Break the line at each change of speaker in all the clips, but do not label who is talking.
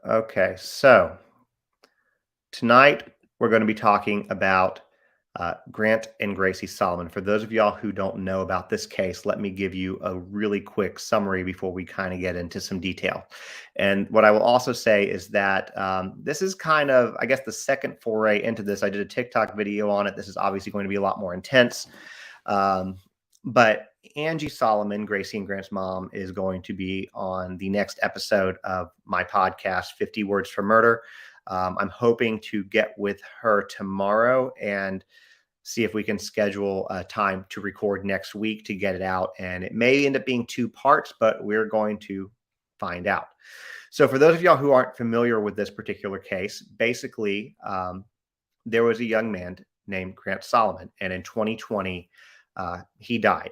Okay, so tonight we're going to be talking about Grant and Gracie Solomon. For those of y'all who don't know about this case, let me give you a really quick summary before we kind of get into some detail. And what I will also say is that this is kind of, I guess, the second foray into this. I did a TikTok video on it. This is obviously going to be a lot more intense. But Angie Solomon, Gracie and Grant's mom, is going to be on the next episode of my podcast, 50 Words for Murder. I'm hoping to get with her tomorrow and see if we can schedule a time to record next week to get it out. And it may end up being 2 parts, but we're going to find out. So for those of y'all who aren't familiar with this particular case, basically, there was a young man named Grant Solomon, and in 2020, he died.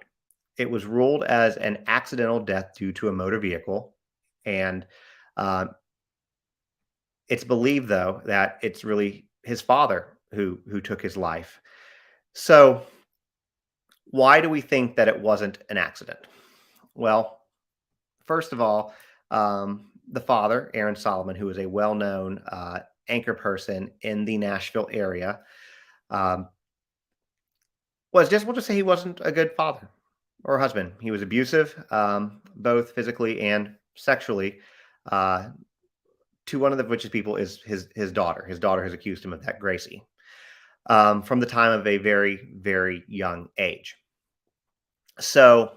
It was ruled as an accidental death due to a motor vehicle, and it's believed, though, that it's really his father who took his life. So why do we think that it wasn't an accident? Well, first of all, the father, Aaron Solomon, who is a well-known anchor person in the Nashville area, we'll just say he wasn't a good father or husband. He was abusive, both physically and sexually, to one of the richest people is his daughter. His daughter has accused him of that, Gracie, from the time of a very, very young age. So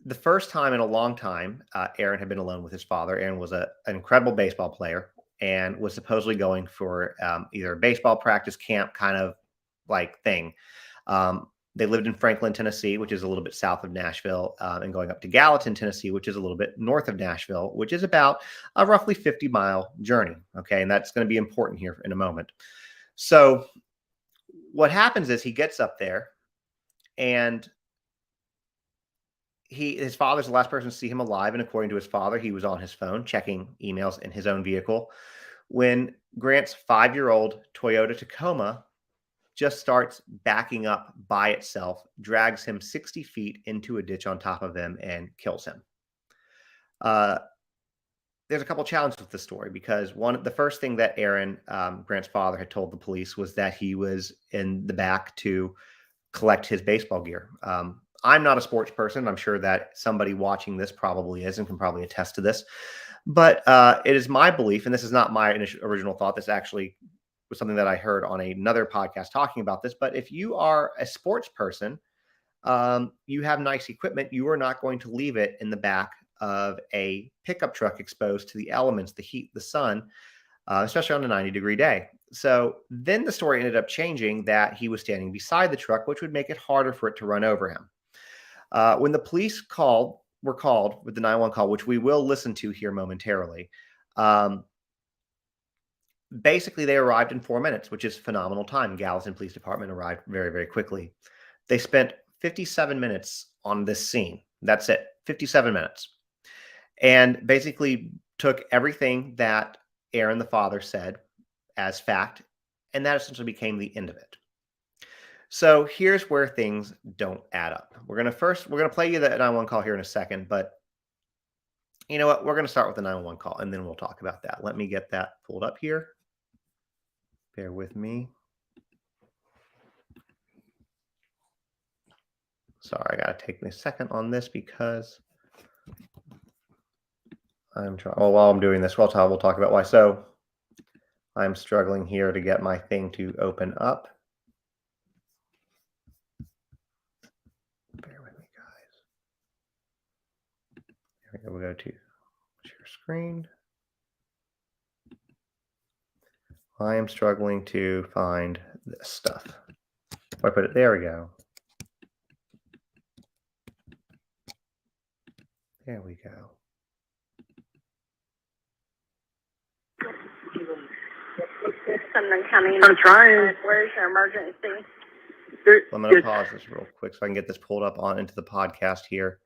the first time in a long time, Aaron had been alone with his father. Aaron was an incredible baseball player and was supposedly going for either a baseball practice camp kind of like thing. They lived in Franklin, Tennessee, which is a little bit south of Nashville, and going up to Gallatin, Tennessee, which is a little bit north of Nashville, which is about a roughly 50-mile journey. Okay, and that's going to be important here in a moment. So what happens is he gets up there, and his father's the last person to see him alive, and according to his father, he was on his phone checking emails in his own vehicle when Grant's 5-year-old Toyota Tacoma just starts backing up by itself, drags him 60 feet into a ditch on top of him, and kills him. There's a couple challenges with the story because the first thing that Aaron, Grant's father, had told the police was that he was in the back to collect his baseball gear. I'm not a sports person. I'm sure that somebody watching this probably is and can probably attest to this. But it is my belief, and this is not my original thought. This actually was something that I heard on another podcast talking about this. But if you are a sports person, you have nice equipment, you are not going to leave it in the back of a pickup truck exposed to the elements, the heat, the sun, especially on a 90-degree day. So then the story ended up changing that he was standing beside the truck, which would make it harder for it to run over him. When the police were called with the 911 call, which we will listen to here momentarily, basically, they arrived in 4 minutes, which is phenomenal time. Gallatin Police Department arrived very, very quickly. They spent 57 minutes on this scene. That's it, 57 minutes. And basically took everything that Aaron, the father, said as fact, and that essentially became the end of it. So here's where things don't add up. We're going to play you the 911 call here in a second, but you know what? We're going to start with the 911 call, and then we'll talk about that. Let me get that pulled up here. Bear with me. Sorry, I got to take me a second on this because I'm trying. Well, while I'm doing this, we'll talk about why. So I'm struggling here to get my thing to open up. Bear with me, guys. Here we go. We'll go to share screen. I am struggling to find this stuff. Where I put it? There we go. There we go.
I'm trying. Where's your emergency?
I'm going to pause this real quick so I can get this pulled up into the podcast here.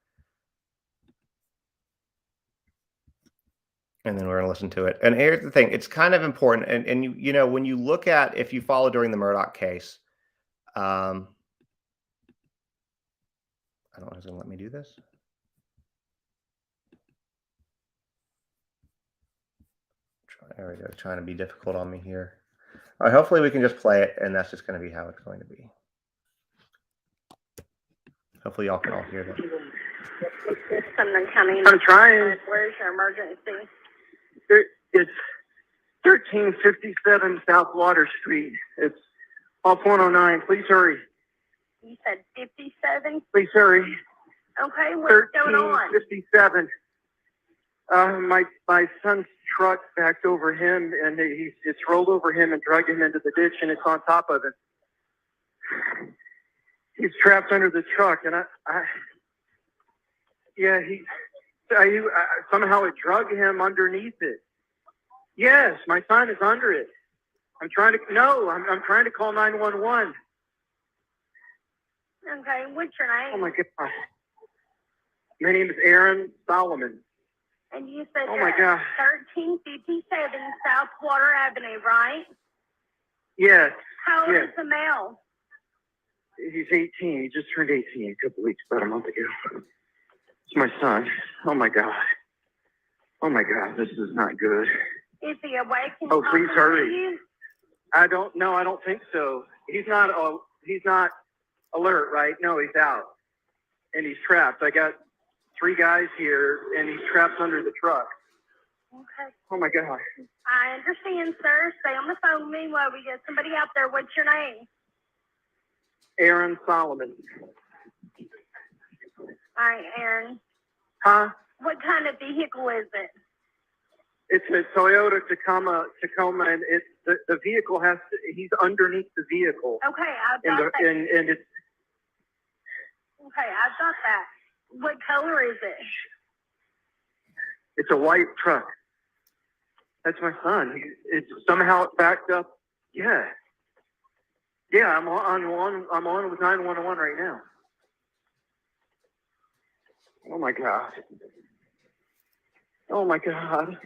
And then we're going to listen to it. And here's the thing. It's kind of important. And you know, when you look at, if you follow during the Murdoch case, I don't know if it's going to let me do this. There we go. Trying to be difficult on me here. All right, hopefully we can just play it, and that's just going to be how it's going to be. Hopefully y'all can all hear that.
Someone coming.
I'm trying.
Where's your emergency?
It's 1357 South Water Street. It's off 109. Please hurry.
You said 57?
Please hurry.
Okay, what's going on?
1357. My son's truck backed over him, and it's rolled over him and dragged him into the ditch, and it's on top of him. He's trapped under the truck, and somehow it drug him underneath it. Yes, my son is under it. I'm trying to call 911.
Okay, what's your name?
Oh my God. My name is Aaron Solomon.
And you said
oh my God.
1357 South Water Avenue, right?
Yes.
How old
yes.
is the male?
He's 18. He just turned 18 a couple weeks, about a month ago. It's my son. Oh my God. Oh my God, this is not good.
Is he awake?
Oh, please hurry. I don't think so. He's not alert, right? No, he's out. And he's trapped. I got 3 guys here, and he's trapped under the truck.
Okay.
Oh my God.
I understand, sir. Stay on the phone with me while we get somebody out there. What's your name?
Aaron Solomon.
All right, Aaron.
Huh?
What kind of vehicle is it?
It's a Toyota Tacoma, and it's the vehicle he's underneath the vehicle.
Okay, I've got that.
And it's.
Okay, I've got that. What color is it?
It's a white truck. That's my son. It's somehow backed up. Yeah. Yeah, I'm on with 911 right now. Oh my God. Oh my God.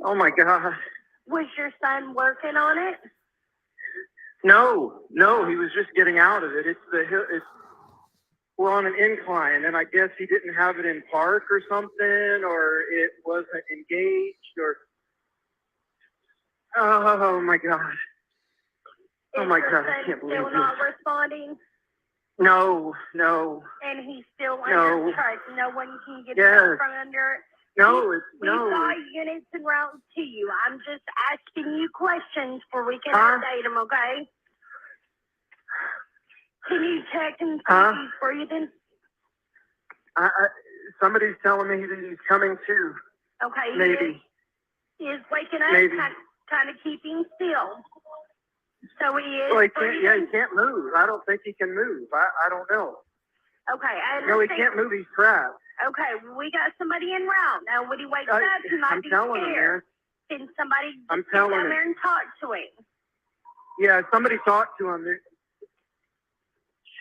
Oh my God.
Was your son working on it?
No, he was just getting out of it. We're on an incline, and I guess he didn't have it in park or something, or it wasn't engaged, or. Oh my God. Oh my God, I can't believe
still
this.
not responding?
No.
And he's still under the truck. No one can get
Yes.
out from under it.
No,
We've got units en route to you. I'm just asking you questions before we can update them, okay? Can you check and see if he's breathing?
Somebody's telling me that he's coming to.
Okay.
Maybe.
He is waking up,
Maybe.
kind of keeping still. So he is
Well,
breathing.
he can't move. I don't think he can move. I don't know.
Okay, I understand.
No, he can't move. He's trapped.
Okay, we got somebody en route. Now, when he wakes up, he might be scared. Can somebody get down there and talk to him?
Yeah, somebody talk to him.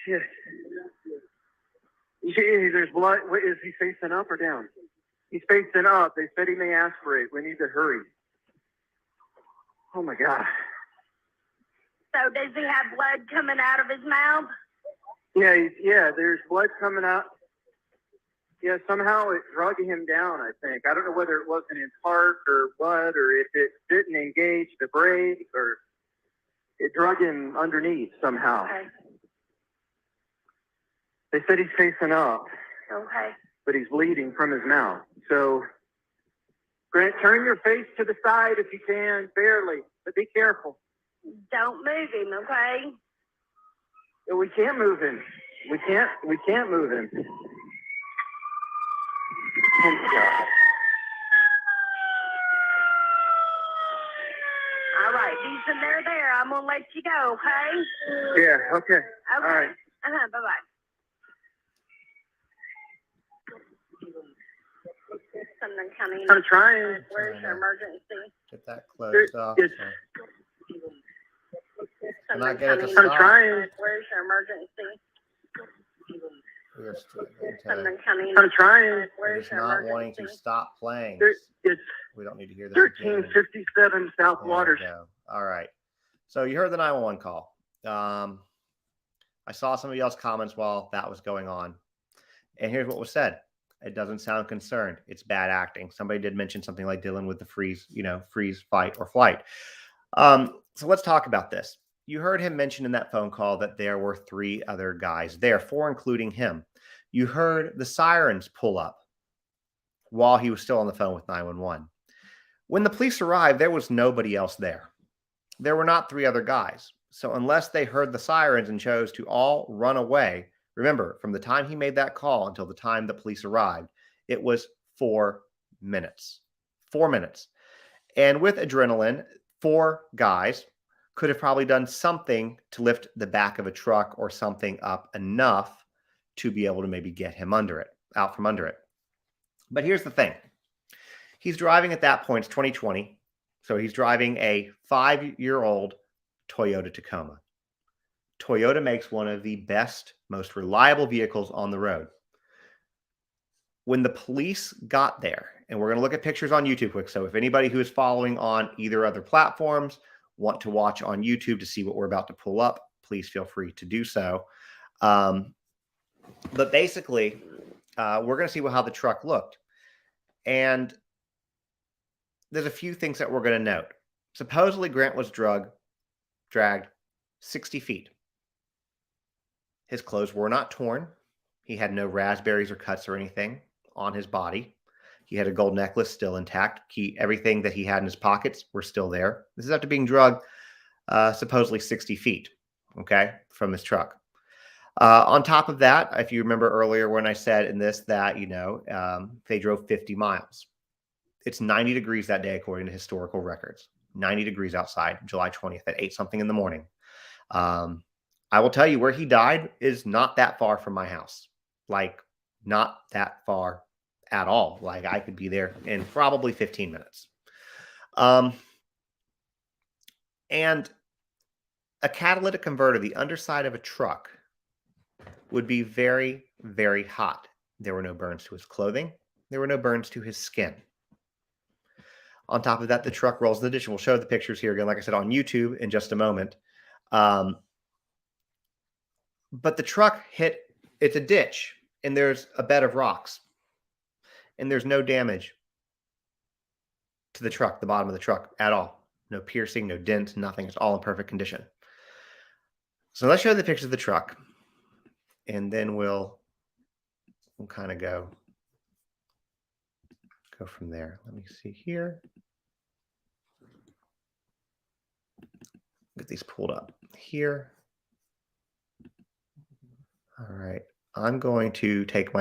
Shit. There's blood. What, is he facing up or down? He's facing up. They said he may aspirate. We need to hurry. Oh, my God.
So does he have blood coming out of his mouth?
Yeah, there's blood coming out. Yeah, somehow it drug him down, I think. I don't know whether it wasn't in park or what, or if it didn't engage the brake, or it drug him underneath somehow.
Okay.
They said he's facing up.
Okay.
But he's bleeding from his mouth. So, Grant, turn your face to the side if you can, barely, but be careful.
Don't move him, okay?
We can't move him. We can't move him. Oh my God.
All right, Ethan, they're there. I'm gonna let you go, okay?
Yeah. Okay.
Okay.
All right.
Bye-bye. Someone coming.
I'm trying.
Where's your emergency?
Get that closed off. Can I get it to
I'm
stop?
trying.
Where's your emergency?
We're
Someone coming.
I'm trying.
Where's
just
your
not
emergency?
wanting to stop playing.
It's
We don't need to hear this again.
1357 South
There
Water.
we go. All right. So you heard the 911 call. I saw some of y'all's comments while that was going on. And here's what was said. It doesn't sound concerned. It's bad acting. Somebody did mention something like Dylan with the freeze, freeze, fight, or flight. So let's talk about this. You heard him mention in that phone call that there were 3 other guys there, 4 including him. You heard the sirens pull up while he was still on the phone with 911. When the police arrived, there was nobody else there. There were not 3 other guys. So unless they heard the sirens and chose to all run away, remember, from the time he made that call until the time the police arrived, it was 4 minutes. 4 minutes. And with adrenaline, 4 guys could have probably done something to lift the back of a truck or something up enough to be able to maybe get him out from under it. But here's the thing. He's driving at that point, it's 2020. So he's driving a 5-year-old Toyota Tacoma. Toyota makes one of the best, most reliable vehicles on the road. When the police got there, and we're going to look at pictures on YouTube quick. So if anybody who is following on either other platforms want to watch on YouTube to see what we're about to pull up, please feel free to do so. But basically, we're going to see how the truck looked. And there's a few things that we're going to note. Supposedly, Grant was dragged 60 feet. His clothes were not torn. He had no raspberries or cuts or anything on his body. He had a gold necklace still intact. Everything that he had in his pockets were still there. This is after being drugged supposedly 60 feet, okay, from his truck. On top of that, if you remember earlier when I said in this that, they drove 50 miles. It's 90 degrees that day, according to historical records. 90 degrees outside, July 20th at 8-something in the morning. I will tell you, where he died is not that far from my house. Like, not that far at all. Like, I could be there in probably 15 minutes. And a catalytic converter, the underside of a truck, would be very, very hot. There were no burns to his clothing. There were no burns to his skin. On top of that, the truck rolls in the ditch. And we'll show the pictures here again, like I said, on YouTube in just a moment. But the truck it's a ditch, and there's a bed of rocks. And there's no damage to the truck, the bottom of the truck at all. No piercing, no dents, nothing. It's all in perfect condition. So let's show the pictures of the truck. And then we'll kind of go from there. Let me see here. Get these pulled up here. All right. I'm going to take my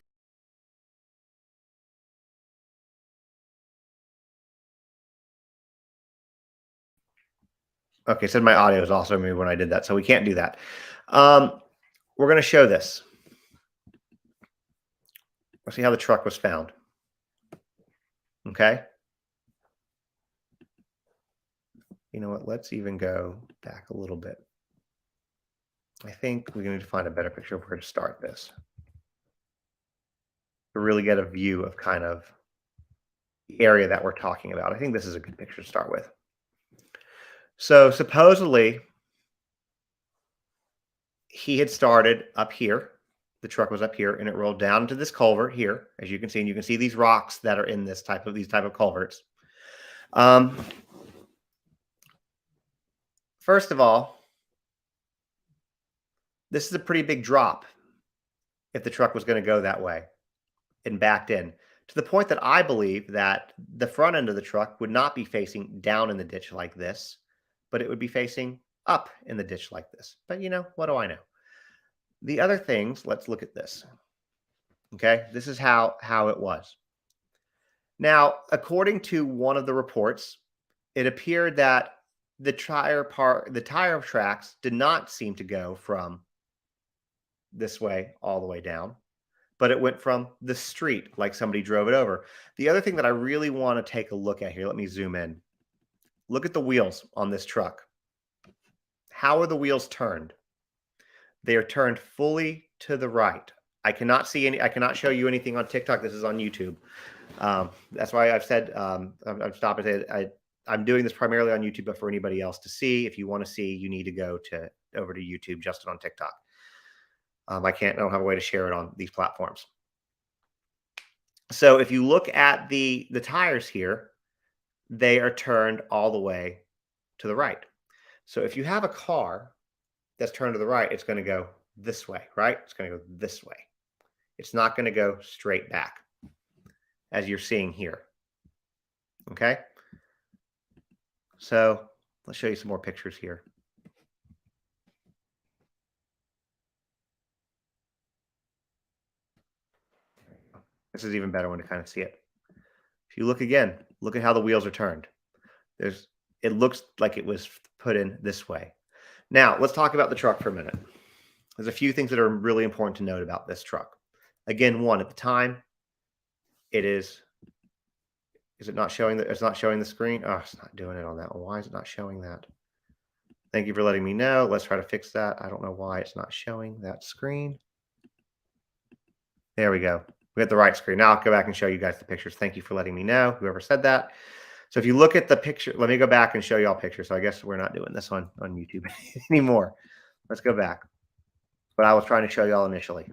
Okay, said my audio is also muted when I did that, so we can't do that. We're going to show this. We'll see how the truck was found. Okay. You know what? Let's even go back a little bit. I think we need to find a better picture of where to start this to really get a view of kind of the area that we're talking about. I think this is a good picture to start with. So supposedly he had started up here. The truck was up here and it rolled down into this culvert here, as you can see, and you can see these rocks that are in these type of culverts. First of all, this is a pretty big drop if the truck was going to go that way and backed in, to the point that I believe that the front end of the truck would not be facing down in the ditch like this, but it would be facing up in the ditch like this. But what do I know? The other things, let's look at this. Okay, this is how it was. Now, according to one of the reports, it appeared that the tire tracks did not seem to go from this way all the way down, but it went from the street like somebody drove it over. The other thing that I really want to take a look at here, let me zoom in. Look at the wheels on this truck. How are the wheels turned? They are turned fully to the right. I cannot show you anything on TikTok. This is on YouTube. That's why I've said, I'm stopping. I'm doing this primarily on YouTube, but for anybody else to see, if you want to see, you need to go over to YouTube, Justin on TikTok. I don't have a way to share it on these platforms. So if you look at the tires here, they are turned all the way to the right. So if you have a car that's turned to the right, it's going to go this way, right? It's going to go this way. It's not going to go straight back, as you're seeing here. Okay? So let's show you some more pictures here. This is even better one to kind of see it. If you look again, look at how the wheels are turned. It looks like it was put in this way. Now, let's talk about the truck for a minute. There's a few things that are really important to note about this truck. Again, one, at the time, is it not showing it's not showing the screen? Oh, it's not doing it on that one. Why is it not showing that? Thank you for letting me know. Let's try to fix that. I don't know why it's not showing that screen. There we go. We got the right screen. Now I'll go back and show you guys the pictures. Thank you for letting me know, whoever said that. So if you look at the picture, let me go back and show you all pictures. So I guess we're not doing this one on YouTube anymore. Let's go back. But I was trying to show you all initially.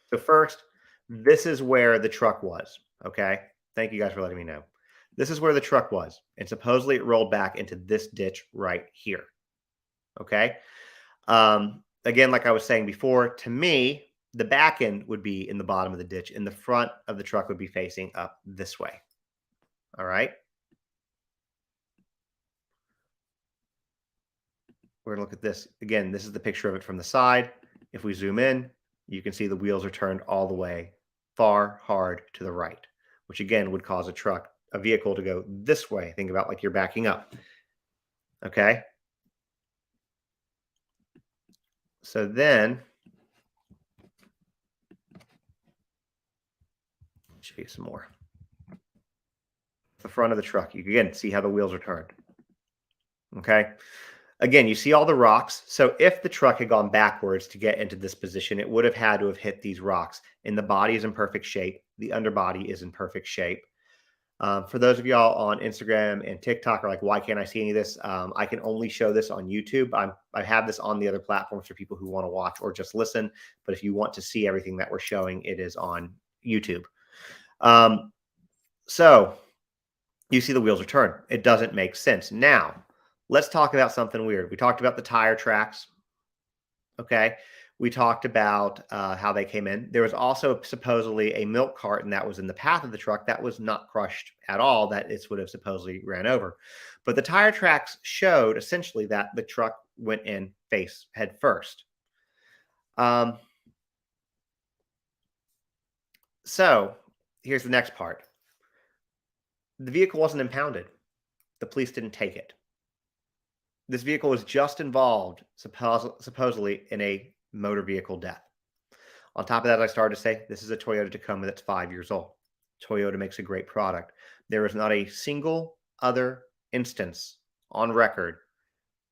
So first, this is where the truck was, okay? Thank you guys for letting me know. This is where the truck was, and supposedly it rolled back into this ditch right here, okay? Again, like I was saying before, to me, the back end would be in the bottom of the ditch, and the front of the truck would be facing up this way, all right? We're going to look at this. Again, this is the picture of it from the side. If we zoom in, you can see the wheels are turned all the way far, hard to the right, which again would cause a vehicle to go this way. Think about like you're backing up. Okay. So then, I'll show you some more. The front of the truck, you can again see how the wheels are turned. Okay. Again, you see all the rocks. So if the truck had gone backwards to get into this position, it would have had to have hit these rocks. And the body is in perfect shape. The underbody is in perfect shape. For those of y'all on Instagram and TikTok are like, why can't I see any of this? I can only show this on YouTube. I have this on the other platforms for people who want to watch or just listen. But if you want to see everything that we're showing, it is on YouTube. So you see the wheels are turned. It doesn't make sense. Now, let's talk about something weird. We talked about the tire tracks. Okay. We talked about how they came in. There was also supposedly a milk carton that was in the path of the truck that was not crushed at all, that it would have supposedly ran over. But the tire tracks showed essentially that the truck went in head first. So here's the next part. The vehicle wasn't impounded. The police didn't take it. This vehicle was just involved, supposedly, in a motor vehicle death. On top of that, I started to say, this is a Toyota Tacoma that's 5 years old. Toyota makes a great product. There is not a single other instance on record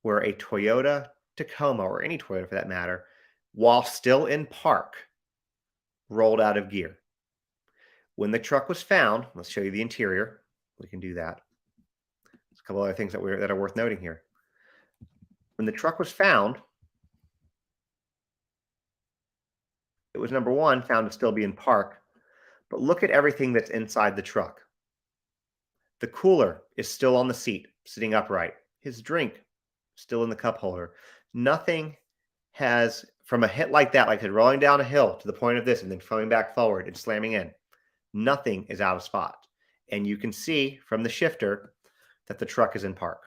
where a Toyota Tacoma, or any Toyota for that matter, while still in park, rolled out of gear. When the truck was found, let's show you the interior. We can do that. There's a couple other things that are worth noting here. When the truck was found, it was, number one, found to still be in park. But look at everything that's inside the truck. The cooler is still on the seat, sitting upright. His drink still in the cup holder. Nothing has, from a hit like that, like rolling down a hill to the point of this and then coming back forward and slamming in, nothing is out of spot. And you can see from the shifter that the truck is in park.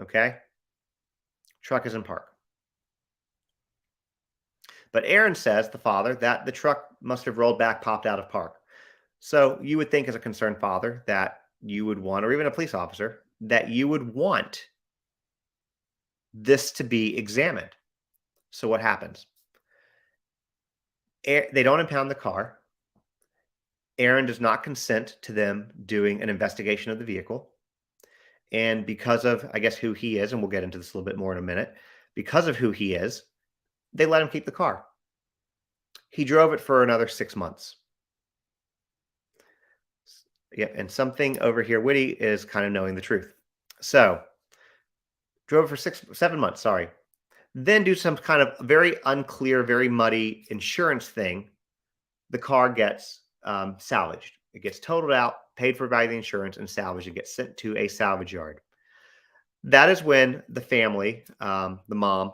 Okay? Truck is in park. But Aaron says, the father, that the truck must have rolled back, popped out of park. So you would think, as a concerned father, that you would want, or even a police officer, that you would want this to be examined. So what happens? They don't impound the car. Aaron does not consent to them doing an investigation of the vehicle. And because of, I guess, who he is, and we'll get into this a little bit more in a minute, because of who he is, they let him keep the car. He drove it for another 6 months. Yeah, and something over here, Woody, is kind of knowing the truth. So, drove it for 7 months, sorry. Then do some kind of very unclear, very muddy insurance thing. the car gets salvaged. It gets totaled out, paid for by the insurance, and salvaged. It gets sent to a salvage yard. That is when the family, the mom,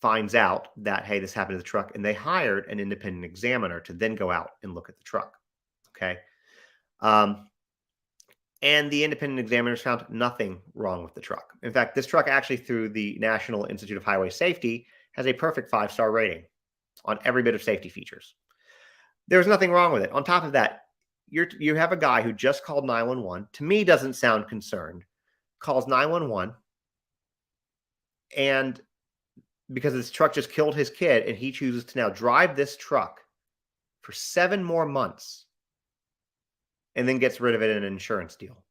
finds out that, hey, this happened to the truck, and they hired an independent examiner to then go out and look at the truck. Okay. And the independent examiners found nothing wrong with the truck. In fact, this truck actually, through the National Institute of Highway Safety, has a perfect 5-star rating on every bit of safety features. There's nothing wrong with it. On top of that, you have a guy who just called 911. To me, doesn't sound concerned. Calls 911, and because this truck just killed his kid, and he chooses to now drive this truck for 7 more months and then gets rid of it in an insurance deal.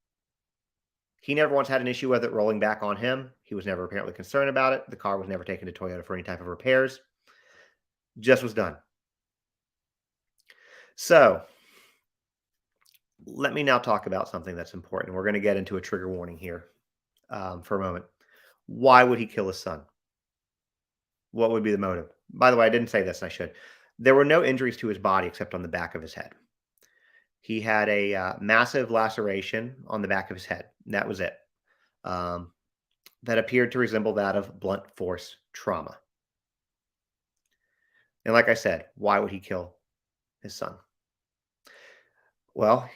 He never once had an issue with it rolling back on him. He was never apparently concerned about it. The car was never taken to Toyota for any type of repairs. Just was done. So let me now talk about something that's important. We're going to get into a trigger warning here for a moment. Why would he kill his son? What would be the motive? By the way, I didn't say this, and I should. There were no injuries to his body except on the back of his head. He had a massive laceration on the back of his head. And that was it. That appeared to resemble that of blunt force trauma. And like I said, why would he kill his son? Well,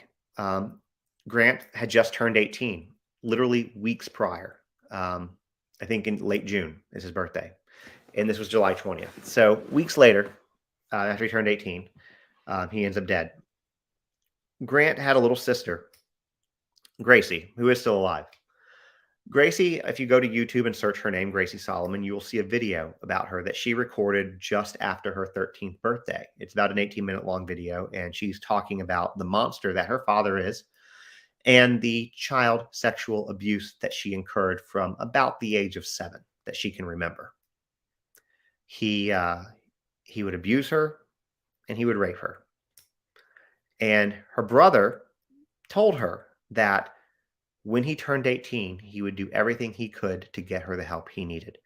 Grant had just turned 18, literally weeks prior. I think in late June is his birthday. And this was July 20th. So weeks later, after he turned 18, he ends up dead. Grant had a little sister, Gracie, who is still alive. Gracie, if you go to YouTube and search her name, Gracie Solomon, you will see a video about her that she recorded just after her 13th birthday. It's about an 18-minute long video, and she's talking about the monster that her father is and the child sexual abuse that she incurred from about the age of 7 that she can remember. He would abuse her and he would rape her. And her brother told her that when he turned 18, he would do everything he could to get her the help he needed.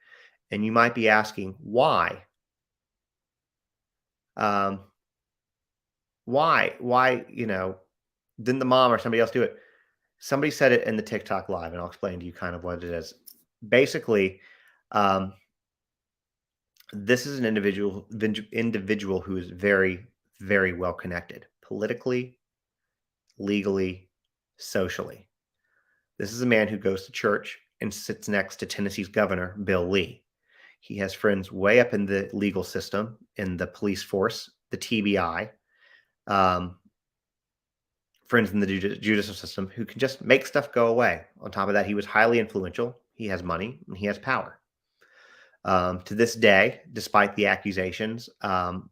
And you might be asking, why? Why, didn't the mom or somebody else do it? Somebody said it in the TikTok live, and I'll explain to you kind of what it is. Basically, this is an individual who is very, very well connected politically, legally, socially. This is a man who goes to church and sits next to Tennessee's governor, Bill Lee. He has friends way up in the legal system, in the police force, the TBI, friends in the judicial system who can just make stuff go away. On top of that, he was highly influential. He has money and he has power. To this day, despite the accusations of,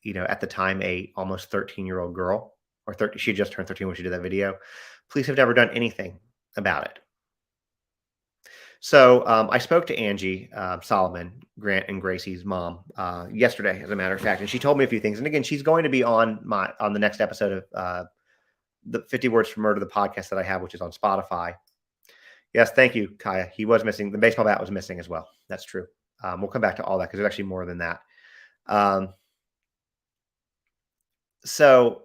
at the time, a almost 13-year-old girl, or 30, she just turned 13 when she did that video, police have never done anything about it. So I spoke to Angie Solomon, Grant and Gracie's mom, yesterday, as a matter of fact, and she told me a few things. And again, she's going to be on the next episode of the 50 Words for Murder, the podcast that I have, which is on Spotify. Yes, thank you, Kaya. He was missing. The baseball bat was missing as well. That's true. We'll come back to all that because there's actually more than that. So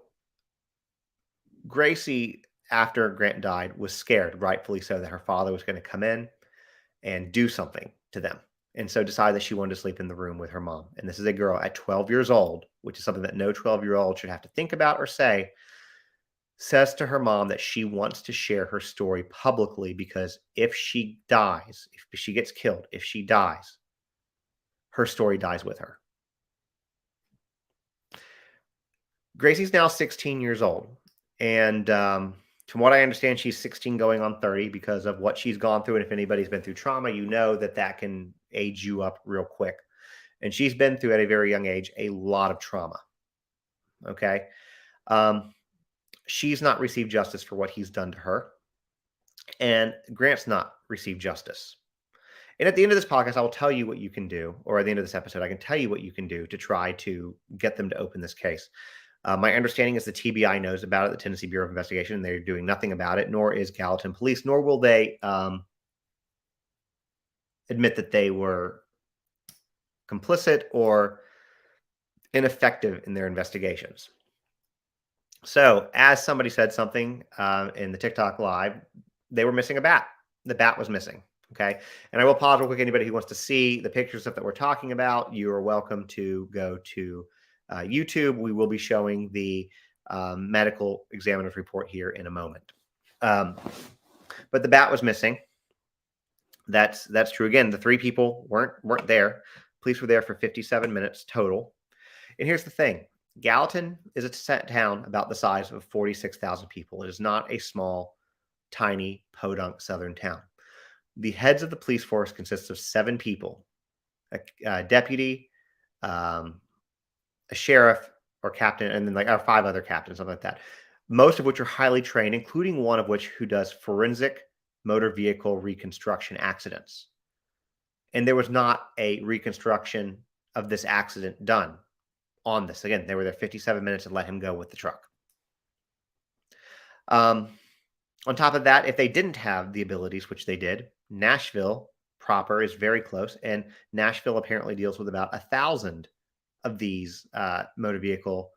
Gracie, after Grant died, was scared, rightfully so, that her father was going to come in and do something to them. And so decided that she wanted to sleep in the room with her mom. And this is a girl at 12 years old, which is something that no 12-year-old should have to think about or say, says to her mom that she wants to share her story publicly because if she dies, if she gets killed, if she dies, her story dies with her. Gracie's now 16 years old. And from what I understand, she's 16 going on 30 because of what she's gone through. And if anybody's been through trauma, you know that can age you up real quick. And she's been through, at a very young age, a lot of trauma. Okay. She's not received justice for what he's done to her. And Grant's not received justice. And at the end of this podcast, I will tell you what you can do, or at the end of this episode, I can tell you what you can do to try to get them to open this case. My understanding is the TBI knows about it, the Tennessee Bureau of Investigation, and they're doing nothing about it, nor is Gallatin Police, nor will they admit that they were complicit or ineffective in their investigations. So as somebody said something in the TikTok live, they were missing a bat. The bat was missing. Okay. And I will pause real quick. Anybody who wants to see the pictures stuff that we're talking about, you are welcome to go to YouTube. We will be showing the medical examiner's report here in a moment. But the bat was missing. That's true. Again, the 3 people weren't there. Police were there for 57 minutes total. And here's the thing. Gallatin is a town about the size of 46,000 people. It is not a small, tiny, podunk southern town. The heads of the police force consists of 7 people, a deputy, a sheriff or captain, and then like 5 other captains, something like that. Most of which are highly trained, including one of which who does forensic motor vehicle reconstruction accidents. And there was not a reconstruction of this accident done on this. Again, they were there 57 minutes and let him go with the truck. On top of that, if they didn't have the abilities, which they did, Nashville proper is very close. And Nashville apparently deals with about 1,000 of these motor vehicle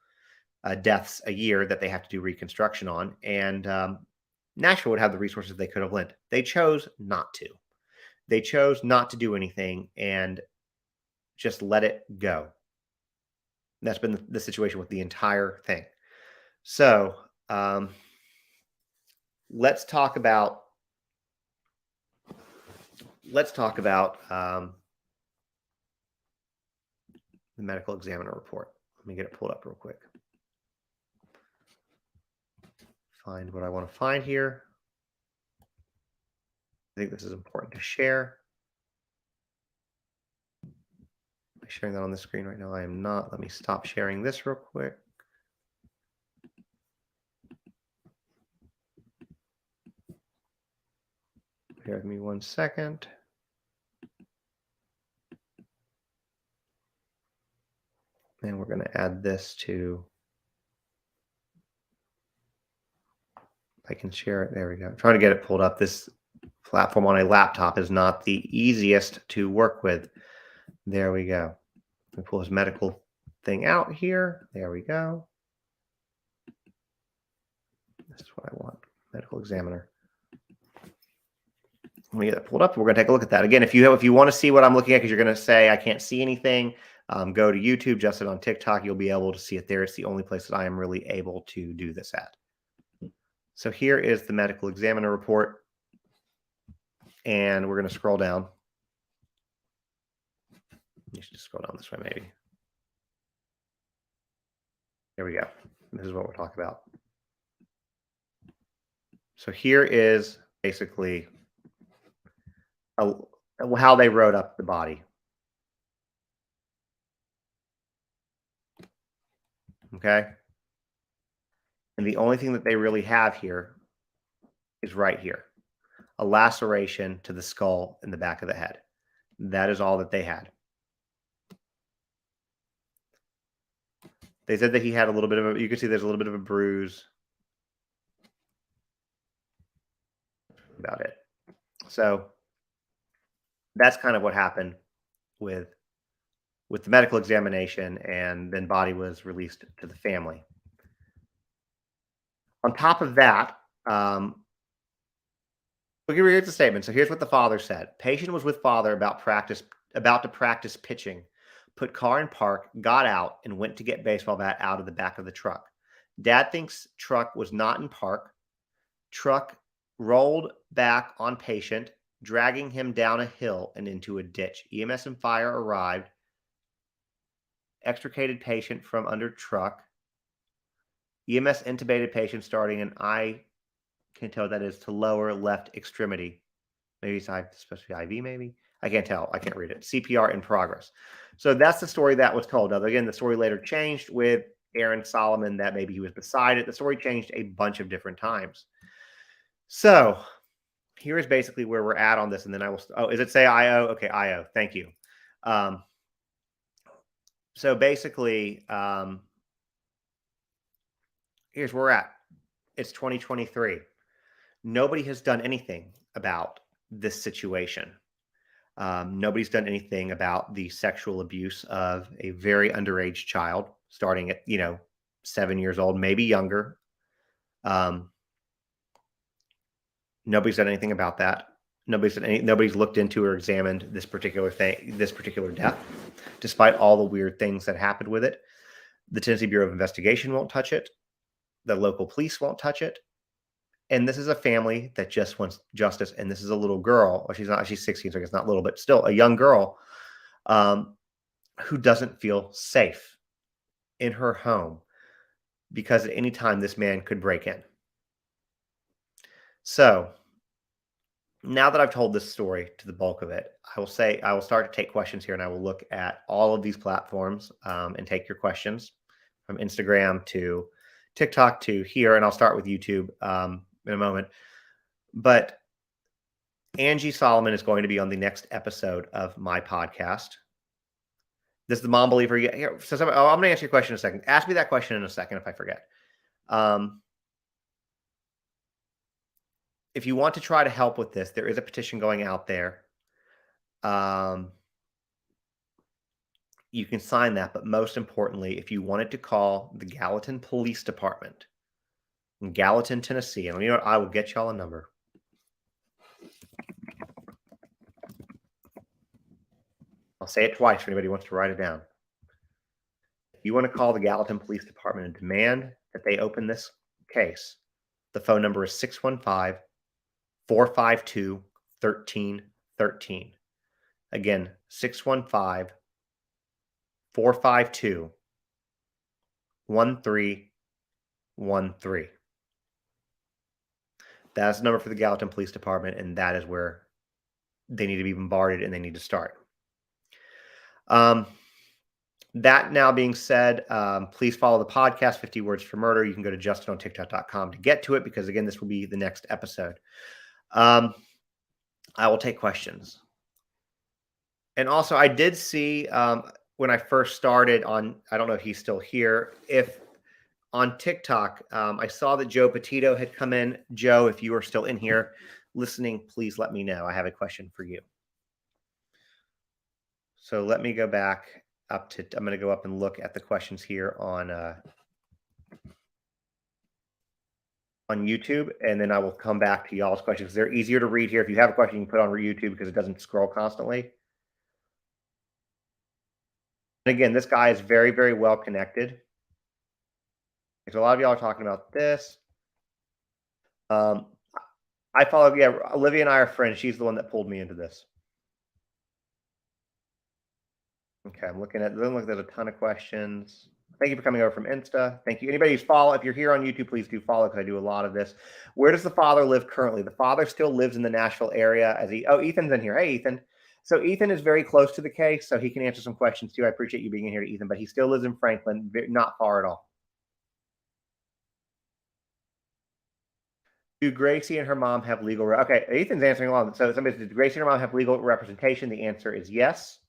deaths a year that they have to do reconstruction on. And Nashville would have the resources they could have lent. They chose not to. They chose not to do anything and just let it go. That's been the situation with the entire thing. So let's talk about the medical examiner report. Let me get it pulled up real quick. Find what I want to find here. I think this is important to share. Am I sharing that on the screen right now? I am not. Let me stop sharing this real quick. Bear with me 1 second. And we're going to add this to, I can share it. There we go. I'm trying to get it pulled up. This platform on a laptop is not the easiest to work with. There we go. We pull this medical thing out here. There we go. This is what I want. Medical examiner. Let me get that pulled up. We're going to take a look at that. Again, if you want to see what I'm looking at, because you're going to say, I can't see anything, go to YouTube, Justin on TikTok. You'll be able to see it there. It's the only place that I am really able to do this at. So here is the medical examiner report. And we're going to scroll down. You should just scroll down this way, maybe. There we go. This is what we're talking about. So here is basically how they wrote up the body. Okay. And the only thing that they really have here is right here. A laceration to the skull in the back of the head. That is all that they had. They said that he had a little bit of you can see there's a little bit of a bruise. About it. So that's kind of what happened with the medical examination, and then body was released to the family. On top of that, here's the statement. So here's what the father said. Patient was with father about to practice pitching. Put car in park, got out, and went to get baseball bat out of the back of the truck. Dad thinks truck was not in park. Truck rolled back on patient, dragging him down a hill and into a ditch. EMS and fire arrived, extricated patient from under truck. EMS intubated patient starting an I can't tell what that is, to lower left extremity. Maybe it's supposed to be IV, maybe. I can't tell. I can't read it. CPR in progress. So that's the story that was told. Now, again, the story later changed with Aaron Solomon that maybe he was beside it. The story changed a bunch of different times. So here is basically where we're at on this. And then I will, is it say IO? Okay, IO. Thank you. So basically, here's where we're at. It's 2023. Nobody has done anything about this situation. Nobody's done anything about the sexual abuse of a very underage child, starting at, 7 years old, maybe younger. Nobody's done anything about that. Nobody's looked into or examined this particular death, despite all the weird things that happened with it. The Tennessee Bureau of Investigation won't touch it. The local police won't touch it. And this is a family that just wants justice. And this is a little girl. Well, she's 16, so it's not little, but still a young girl who doesn't feel safe in her home because at any time this man could break in. So now that I've told this story to the bulk of it, I will start to take questions here, and I will look at all of these platforms and take your questions from Instagram to TikTok to here. And I'll start with YouTube in a moment. But Angie Solomon is going to be on the next episode of my podcast. This is the mom believer. I'm going to answer your question in a second. Ask me that question in a second if I forget. If you want to try to help with this, there is a petition going out there. You can sign that. But most importantly, if you wanted to call the Gallatin Police Department in Gallatin, Tennessee, and you know what, I will get y'all a number. I'll say it twice for anybody who wants to write it down. If you want to call the Gallatin Police Department and demand that they open this case, the phone number is 615-452-1313. Again, 615-452-1313. That's the number for the Gallatin Police Department, and that is where they need to be bombarded and they need to start. That now being said, please follow the podcast, 50 Words for Murder. You can go to justinontiktok.com to get to it because, again, this will be the next episode. I will take questions. And also, I did see when I first started on, I don't know if he's still here, if on TikTok, I saw that Joe Petito had come in. Joe, if you are still in here listening, please let me know. I have a question for you. So let me go back up to, I'm going to go up and look at the questions here on YouTube, and then I will come back to y'all's questions. They're easier to read here. If you have a question, you can put it on YouTube because it doesn't scroll constantly. And again, this guy is very, very well connected. So a lot of y'all are talking about this. I follow, Olivia and I are friends. She's the one that pulled me into this. Okay, I'm looking at, there's a ton of questions. Thank you for coming over from Insta. Thank you. Anybody who's if you're here on YouTube, please do follow because I do a lot of this. Where does the father live currently? The father still lives in the Nashville area Ethan's in here. Hey, Ethan. So Ethan is very close to the case, so he can answer some questions too. I appreciate you being in here, Ethan, but he still lives in Franklin, not far at all. Do Gracie and her mom have legal? Okay, Ethan's answering along. So somebody said, do Gracie and her mom have legal representation? The answer is yes.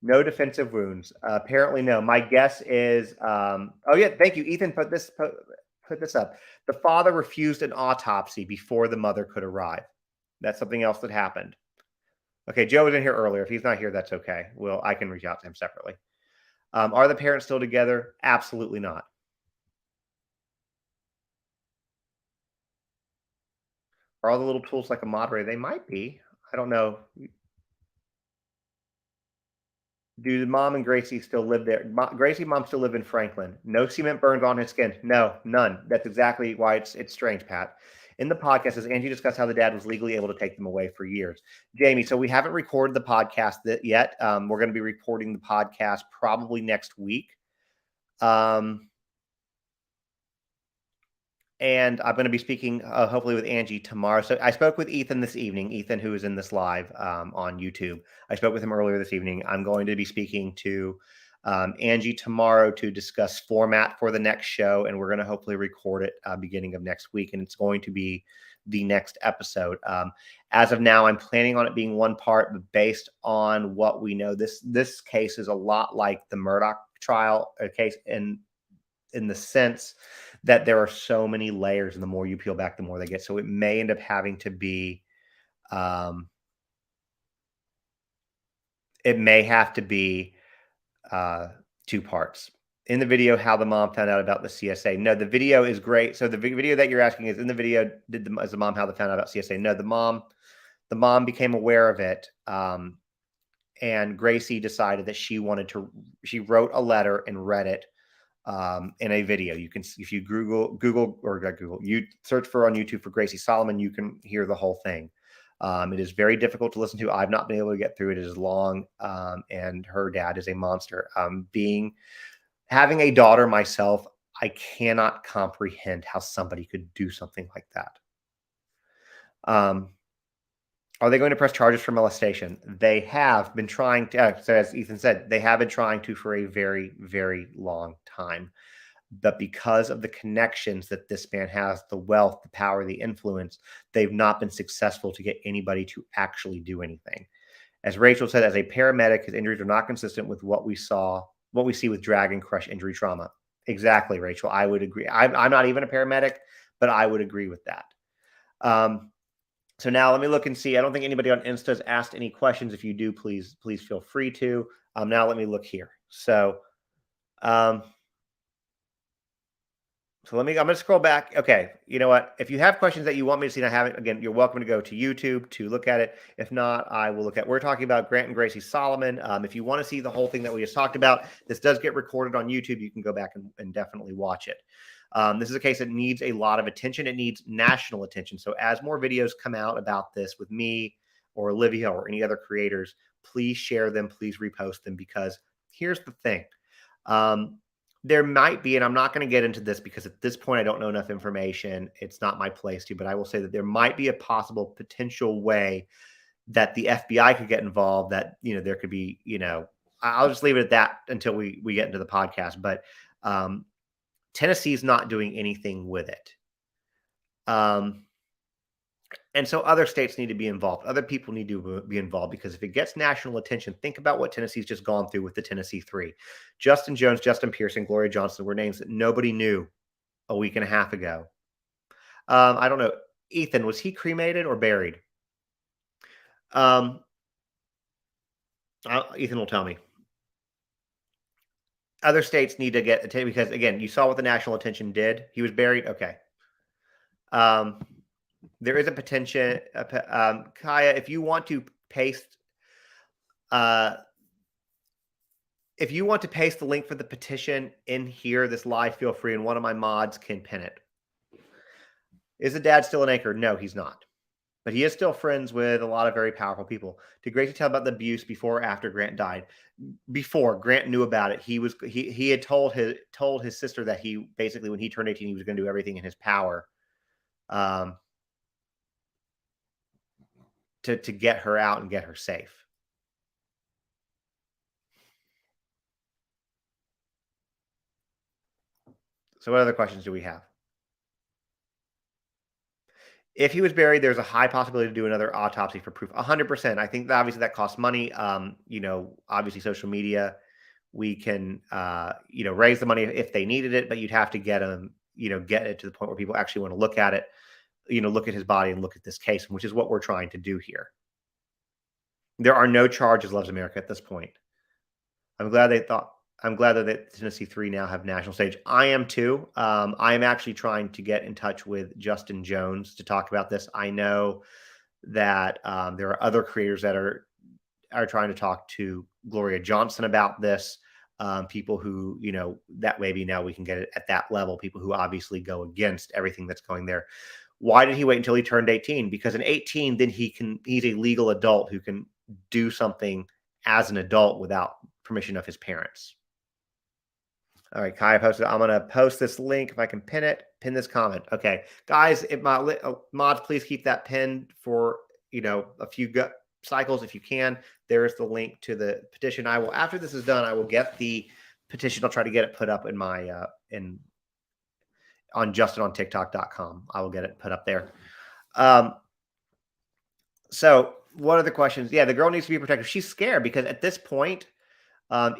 No defensive wounds. Apparently, no. My guess is, oh yeah, thank you, Ethan. Put this up. The father refused an autopsy before the mother could arrive. That's something else that happened. Okay, Joe was in here earlier. If he's not here, that's okay. Well, I can reach out to him separately. Are the parents still together? Absolutely not. Are all the little tools like a moderator? They might be. I don't know. Do the mom and Gracie still live there? Gracie mom still live in Franklin. No cement burns on his skin. No, none. That's exactly why it's strange, Pat. In the podcast, as Angie discussed how the dad was legally able to take them away for years. Jamie, so we haven't recorded the podcast yet. We're going to be recording the podcast probably next week. And I'm going to be speaking hopefully with Angie tomorrow. So I spoke with Ethan this evening, Ethan, who is in this live on YouTube. I spoke with him earlier this evening. I'm going to be speaking to Angie tomorrow to discuss format for the next show. And we're going to hopefully record it beginning of next week. And it's going to be the next episode. As of now, I'm planning on it being one part, but based on what we know, this case is a lot like the Murdoch trial case in the sense that there are so many layers, and the more you peel back, the more they get. So it may end up having to be, it may have to be 2 parts. in the video how the mom found out about the CSA. No, the video is great. So the video that you're asking is in the video. Is the mom how they found out about CSA? No, the mom became aware of it, and Gracie decided that she wrote a letter and read it in a video. You can, if you you search for on YouTube for Gracie Solomon, you can hear the whole thing. It is very difficult to listen to. I've not been able to get through it. It is long, and her dad is a monster. Having a daughter myself, I cannot comprehend how somebody could do something like that. Are they going to press charges for molestation? They have been trying to, so as Ethan said, they have been trying to for a very, very long time. But because of the connections that this man has, the wealth, the power, the influence, they've not been successful to get anybody to actually do anything. As Rachel said, as a paramedic, his injuries are not consistent with what we see with drag and crush injury trauma. Exactly, Rachel. I would agree. I'm not even a paramedic, but I would agree with that. So now let me look and see. I don't think anybody on Insta has asked any questions. If you do, please feel free to. Now let me look here. So, I'm going to scroll back. Okay. You know what? If you have questions that you want me to see and I haven't, again, you're welcome to go to YouTube to look at it. If not, I will look at, we're talking about Grant and Gracie Solomon. If you want to see the whole thing that we just talked about, this does get recorded on YouTube. You can go back and definitely watch it. This is a case that needs a lot of attention. It needs national attention. So as more videos come out about this with me or Olivia or any other creators, please share them, please repost them, because here's the thing. There might be, and I'm not going to get into this because at this point I don't know enough information. It's not my place to, but I will say that there might be a possible potential way that the FBI could get involved, that, there could be, I'll just leave it at that until we get into the podcast. But Tennessee's not doing anything with it. And so other states need to be involved. Other people need to be involved, because if it gets national attention, think about what Tennessee's just gone through with the Tennessee 3. Justin Jones, Justin Pearson, Gloria Johnson were names that nobody knew a week and a half ago. I don't know. Ethan, was he cremated or buried? Ethan will tell me. Other states need to get attention because, again, you saw what the national attention did. He was buried. Okay. There is a petition. Kaya, if you want to paste, the link for the petition in here, this live, feel free, and one of my mods can pin it. Is the dad still an anchor? No, he's not. But he is still friends with a lot of very powerful people. Did Gracie tell about the abuse before or after Grant died? Before. Grant knew about it. He had told his sister that he basically, when he turned 18, he was going to do everything in his power to get her out and get her safe. So what other questions do we have? If he was buried, there's a high possibility to do another autopsy for proof. 100%. I think that obviously that costs money. Obviously social media, we can, raise the money if they needed it, but you'd have to get them, get it to the point where people actually want to look at it, look at his body and look at this case, which is what we're trying to do here. There are no charges, Loves America, at this point. I'm glad that the Tennessee 3 now have national stage. I am too. I am actually trying to get in touch with Justin Jones to talk about this. I know that there are other creators that are trying to talk to Gloria Johnson about this. People who, that maybe now we can get it at that level. People who obviously go against everything that's going there. Why did he wait until he turned 18? Because in 18, then he's a legal adult who can do something as an adult without permission of his parents. All right, Kai posted. I'm going to post this link if I can pin this comment. Okay, guys, if mods, please keep that pinned for, a few cycles if you can. There is the link to the petition. I will, after this is done, I will get the petition. I'll try to get it put up in my, on JustinOnTikTok.com. I will get it put up there. So what are the questions? Yeah, the girl needs to be protected. She's scared because at this point,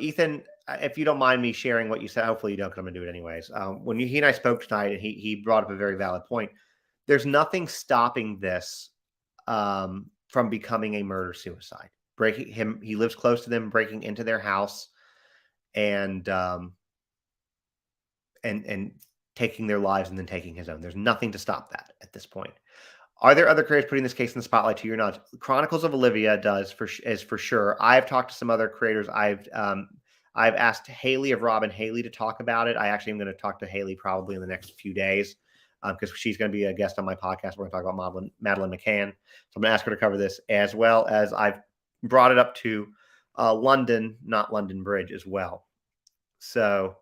Ethan, if you don't mind me sharing what you said, hopefully you don't, because I'm going to do it anyways. When he and I spoke tonight, and he brought up a very valid point. There's nothing stopping this from becoming a murder-suicide. He lives close to them, breaking into their house. And and taking their lives and then taking his own. There's nothing to stop that at this point. Are there other creators putting this case in the spotlight to your knowledge? Chronicles of Olivia is for sure. I've talked to some other creators. I've asked Haley of Rob and Haley to talk about it. I actually am going to talk to Haley probably in the next few days because she's going to be a guest on my podcast. We're going to talk about Madeline McCann. So I'm going to ask her to cover this, as well as I've brought it up to London, not London Bridge, as well. So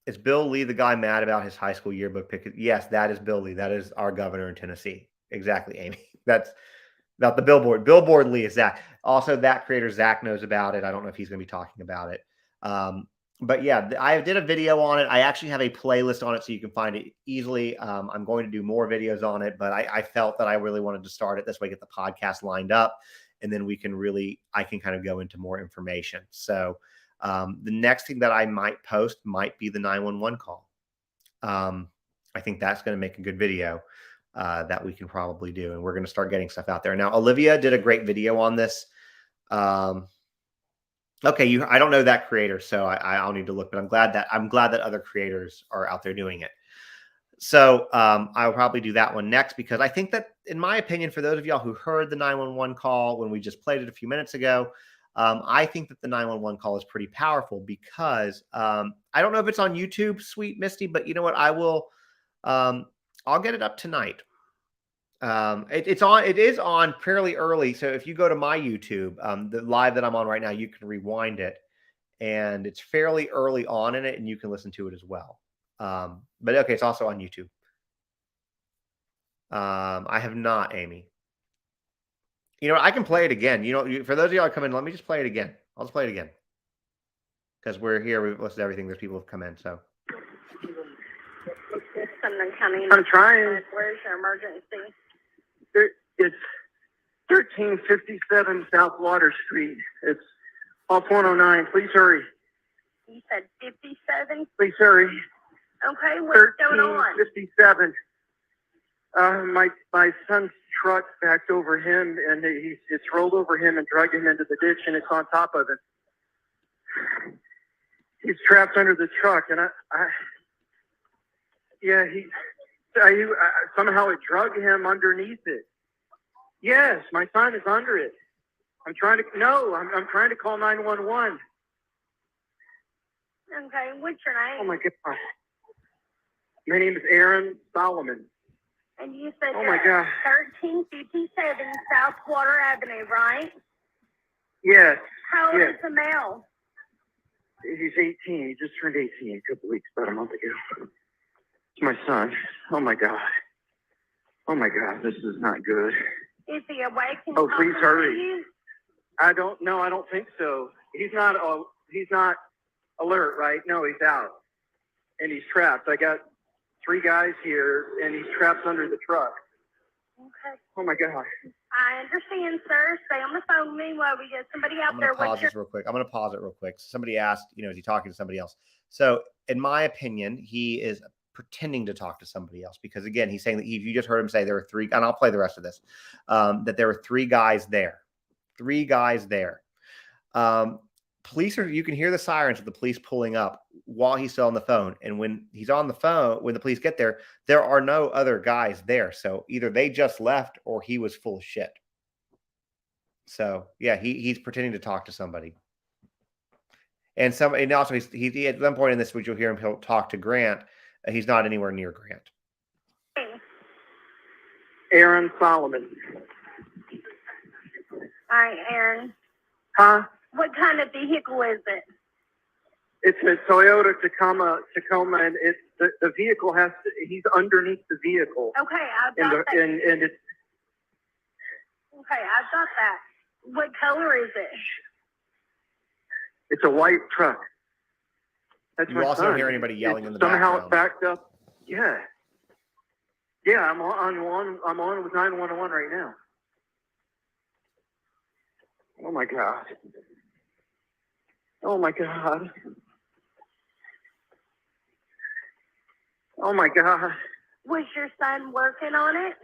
is Bill Lee the guy mad about his high school yearbook pick? Yes, that is Bill Lee. That is our governor in Tennessee. Exactly, Amy. That's about the billboard. Billboard Lee is Zach. Also, that creator, Zach, knows about it. I don't know if he's going to be talking about it. But yeah, I did a video on it. I actually have a playlist on it so you can find it easily. I'm going to do more videos on it, but I felt that I really wanted to start it this way, get the podcast lined up, and then I can kind of go into more information. So the next thing that I might post might be the 911 call. I think that's going to make a good video that we can probably do. And we're going to start getting stuff out there. Now, Olivia did a great video on this. Okay, I don't know that creator, so I'll need to look, but I'm glad that other creators are out there doing it. So I'll probably do that one next, because I think that, in my opinion, for those of y'all who heard the 911 call when we just played it a few minutes ago, I think that the 911 call is pretty powerful because I don't know if it's on YouTube, Sweet Misty, but you know what? I'll get it up tonight. It is on fairly early. So if you go to my YouTube, the live that I'm on right now, you can rewind it, and it's fairly early on in it, and you can listen to it as well. But okay, it's also on YouTube. I have not, Amy. You know, I can play it again. You know, for those of y'all who come in, let me just play it again. I'll just play it again because we're here. We've listed everything. There's people who've come in. So
I'm trying.
Where's your emergency?
It's 1357 South Water Street. It's off 109. Please hurry.
You said 57?
Please hurry.
Okay, what's going on?
1357. My son's truck backed over him, and it's rolled over him and dragged him into the ditch, and it's on top of it. He's trapped under the truck, and somehow it dragged him underneath it. Yes, my son is under it. I'm trying to call 911.
Okay, what's your name?
Oh my God. My name is Aaron Solomon.
And you said
oh my God.
1357 South Water Avenue, right?
Yes.
How old
yes.
is the male?
He's 18. He just turned 18 a couple weeks, about a month ago. It's my son. Oh my God. Oh my God, this is not good.
Is he awake?
Oh, please hurry. I don't think so. He's not alert, right? No, he's out. And he's trapped. I got 3 guys here, and he's trapped under the truck.
Okay.
Oh my God.
I understand, sir. Stay on the phone with me while we get somebody out there.
I'm going to pause it real quick. Somebody asked, is he talking to somebody else? So in my opinion, he is pretending to talk to somebody else, because again, he's saying that you just heard him say there were 3, and I'll play the rest of this, that there were 3 guys there. 3 guys there. You can hear the sirens of the police pulling up while he's still on the phone. And when he's on the phone, when the police get there, there are no other guys there. So either they just left or he was full of shit. So yeah, he's pretending to talk to somebody. And also he at some point in this, which you'll hear him, he'll talk to Grant. He's not anywhere near Grant.
Aaron Solomon.
Hi, Aaron.
Huh?
What kind of vehicle is it?
It's a Toyota Tacoma, and it's the vehicle he's underneath the vehicle.
Okay, I've got that.
And it's.
Okay, I've got that. What color is it?
It's a white truck. That's
you
my
also
son.
don't hear anybody yelling in the
somehow
background.
Somehow it's backed up. Yeah. Yeah, I'm on with 911 right now. Oh my God. Oh my God. Oh my God.
Was your son working on it?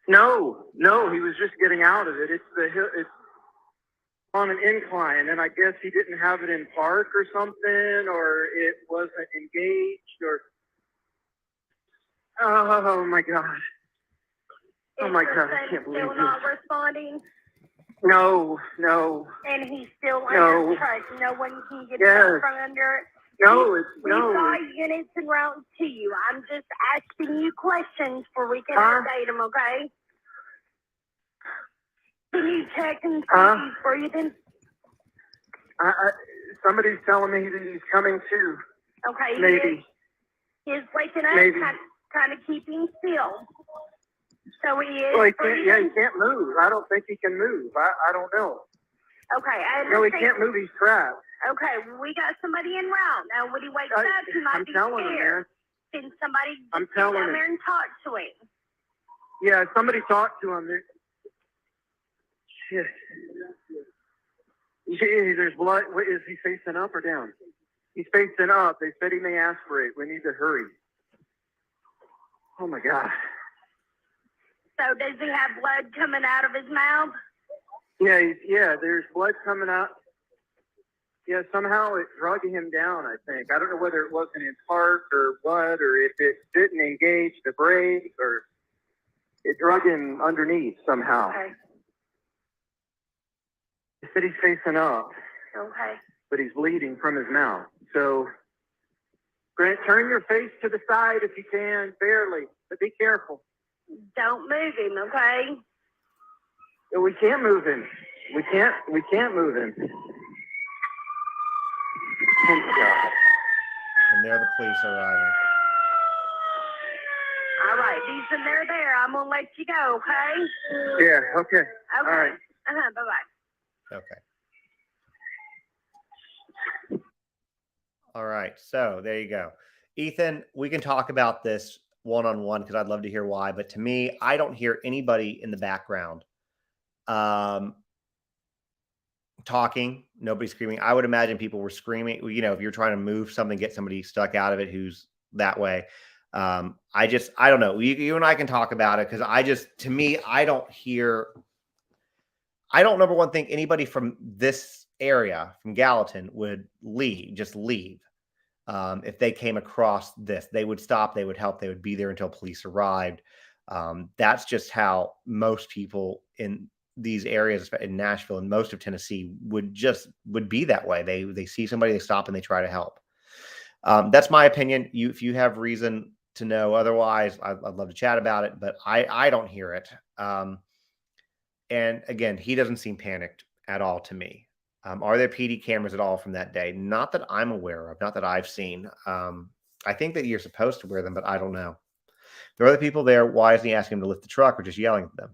No, he was just getting out of it. on an incline, and I guess he didn't have it in park or something, or it wasn't engaged, or oh my god, oh my god, I can't believe
still
this.
not responding,
No,
and he's still
No.
under truck. No one can get
Yes.
out from under it.
no, it's
We've
no.
got units en route to you. I'm just asking you questions for we can
Huh?
update them, okay? Can you check and see
Huh?
if he's breathing?
Somebody's telling me that he's coming to.
Okay.
Maybe.
He's waking up,
Maybe.
kind of keeping still. So he is
Well, he
breathing.
can't. Yeah, he can't move. I don't think he can move. I don't know.
Okay, I
No, he
understand.
can't move. He's trapped.
Okay, we got somebody en route. Now, when he wakes up, he might
I'm
be
telling him,
scared.
man.
Can somebody
I'm
get
telling
down
him.
there and talk to him?
Yeah, somebody talked to him. Shit. Gee, there's blood. What, is he facing up or down? He's facing up. They said he may aspirate. We need to hurry. Oh my god.
So does he have blood coming out of his mouth?
Yeah, there's blood coming out. Yeah, somehow it drug him down, I think. I don't know whether it wasn't in park or what, or if it didn't engage the brake, or it drug him underneath somehow.
Okay.
He said he's facing up,
Okay.
but he's bleeding from his mouth. So, Grant, turn your face to the side if you can, barely, but be careful.
Don't move him, okay?
We can't move him. We can't move him. Oh my God.
And there the police are arriving.
All right, Ethan, they're there. I'm going to let you go, okay?
Yeah, okay.
Okay.
All right.
Bye-bye.
Okay. All right. So there you go. Ethan, we can talk about this one-on-one because I'd love to hear why. But to me, I don't hear anybody in the background talking, nobody screaming. I would imagine people were screaming, if you're trying to move something, get somebody stuck out of it who's that way. I don't know. You and I can talk about it because to me, I don't number one think anybody from this area, from Gallatin, would just leave. If they came across this, they would stop, they would help, they would be there until police arrived. That's just how most people in these areas in Nashville and most of Tennessee would be that way. They see somebody, they stop and they try to help. That's my opinion. If you have reason to know otherwise, I'd love to chat about it, but I don't hear it. And again, he doesn't seem panicked at all to me. Are there PD cameras at all from that day? Not that I'm aware of, not that I've seen. I think that you're supposed to wear them, but I don't know. If there are other people there, why isn't he asking them to lift the truck or just yelling at them?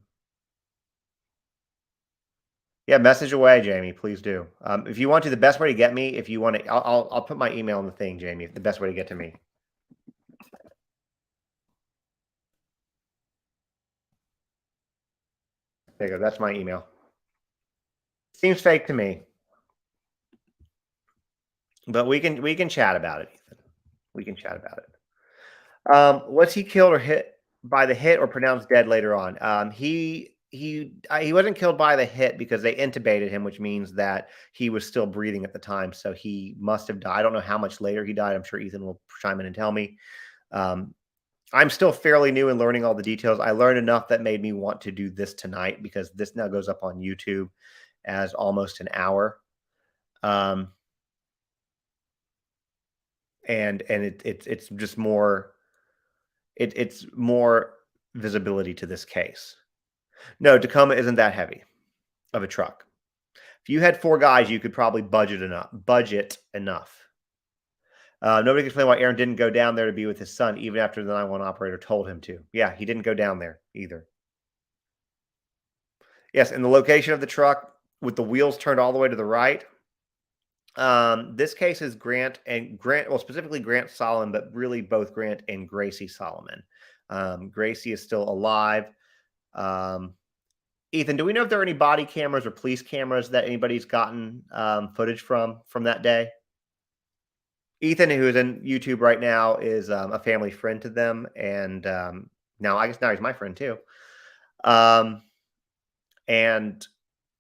Yeah, message away, Jamie. Please do. If you want to, the best way to get me, if you want to, I'll put my email in the thing, Jamie. The best way to get to me. There you go. That's my email. Seems fake to me, but we can chat about it, Ethan. We can chat about it. Was he killed or hit by the hit or pronounced dead later on? He wasn't killed by the hit because they intubated him, which means that he was still breathing at the time. So he must have died. I don't know how much later he died. I'm sure Ethan will chime in and tell me. I'm still fairly new in learning all the details. I learned enough that made me want to do this tonight because this now goes up on YouTube as almost an hour. And it's just more, it's more visibility to this case. No, Tacoma isn't that heavy of a truck. If you had 4 guys, you could probably budget enough. Nobody can explain why Aaron didn't go down there to be with his son, even after the 911 operator told him to. Yeah, he didn't go down there either. Yes, and the location of the truck with the wheels turned all the way to the right. This case is Grant, well, specifically Grant Solomon, but really both Grant and Gracie Solomon. Gracie is still alive. Ethan, do we know if there are any body cameras or police cameras that anybody's gotten footage from that day? Ethan, who is in YouTube right now, is a family friend to them, and now he's my friend too. And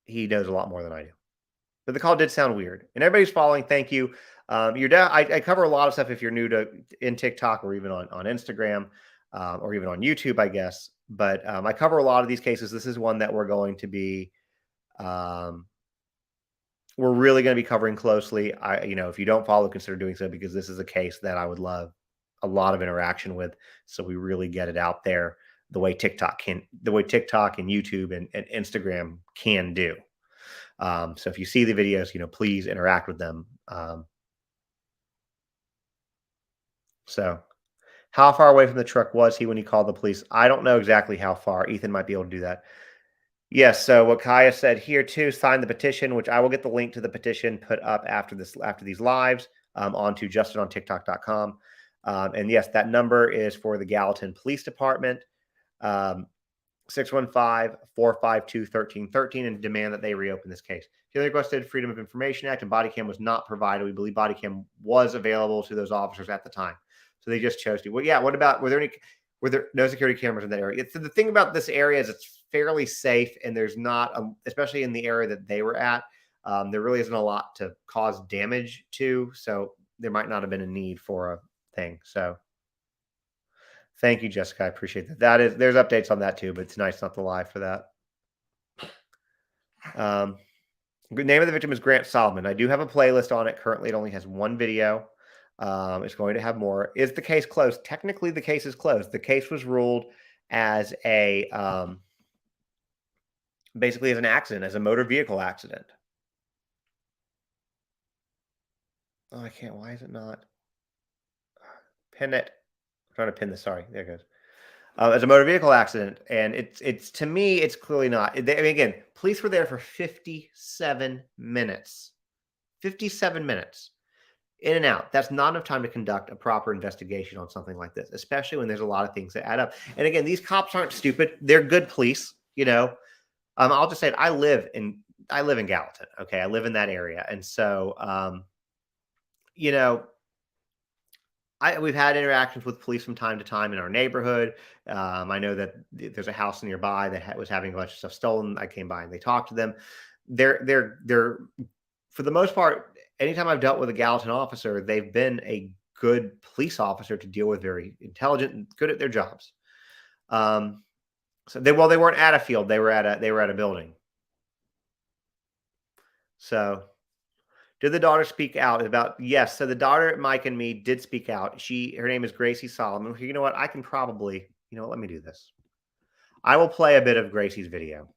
he knows a lot more than I do. But the call did sound weird. And everybody's following. Thank you. I cover a lot of stuff if you're new to in TikTok or even on Instagram or even on YouTube, I guess. But I cover a lot of these cases. This is one that we're going to be we're really going to be covering closely. If you don't follow, consider doing so, because this is a case that I would love a lot of interaction with. So we really get it out there the way TikTok and YouTube and Instagram can do. So if you see the videos, please interact with them. So how far away from the truck was he when he called the police? I don't know exactly how far. Ethan might be able to do that. Yes. So what Kaya said here too, sign the petition, which I will get the link to the petition put up after these lives onto justinontiktok.com. And yes, that number is for the Gallatin Police Department, 615-452-1313, and demand that they reopen this case. The requested Freedom of Information Act, and body cam was not provided. We believe body cam was available to those officers at the time, so they just chose to. Well, yeah. What about were there no security cameras in that area? The thing about this area is it's fairly safe, and there's not, especially in the area that they were at, there really isn't a lot to cause damage to. So there might not have been a need for a thing. So thank you, Jessica. I appreciate that. There's updates on that too, but it's nice not to lie for that. The name of the victim is Grant Solomon. I do have a playlist on it. Currently, it only has one video. It's going to have more. Is the case closed? Technically, the case is closed. The case was ruled as basically as an accident, as a motor vehicle accident. Oh, I can't. Why is it not? Pin it. I'm trying to pin this. Sorry. There it goes. As a motor vehicle accident. And it's to me, it's clearly not. Again, police were there for 57 minutes. 57 minutes. In and out. That's not enough time to conduct a proper investigation on something like this, especially when there's a lot of things that add up. And again, these cops aren't stupid. They're good police, I'll just say it. I live in Gallatin. Okay. I live in that area. And so, we've had interactions with police from time to time in our neighborhood. I know that there's a house nearby that was having a bunch of stuff stolen. I came by and they talked to them. They're for the most part, anytime I've dealt with a Gallatin officer, they've been a good police officer to deal with, very intelligent and good at their jobs. So they weren't at a field. They were at a building. So did the daughter speak out about? Yes. So the daughter, Mike and me, did speak out. Her name is Gracie Solomon. You know what? I can probably, let me do this. I will play a bit of Gracie's video.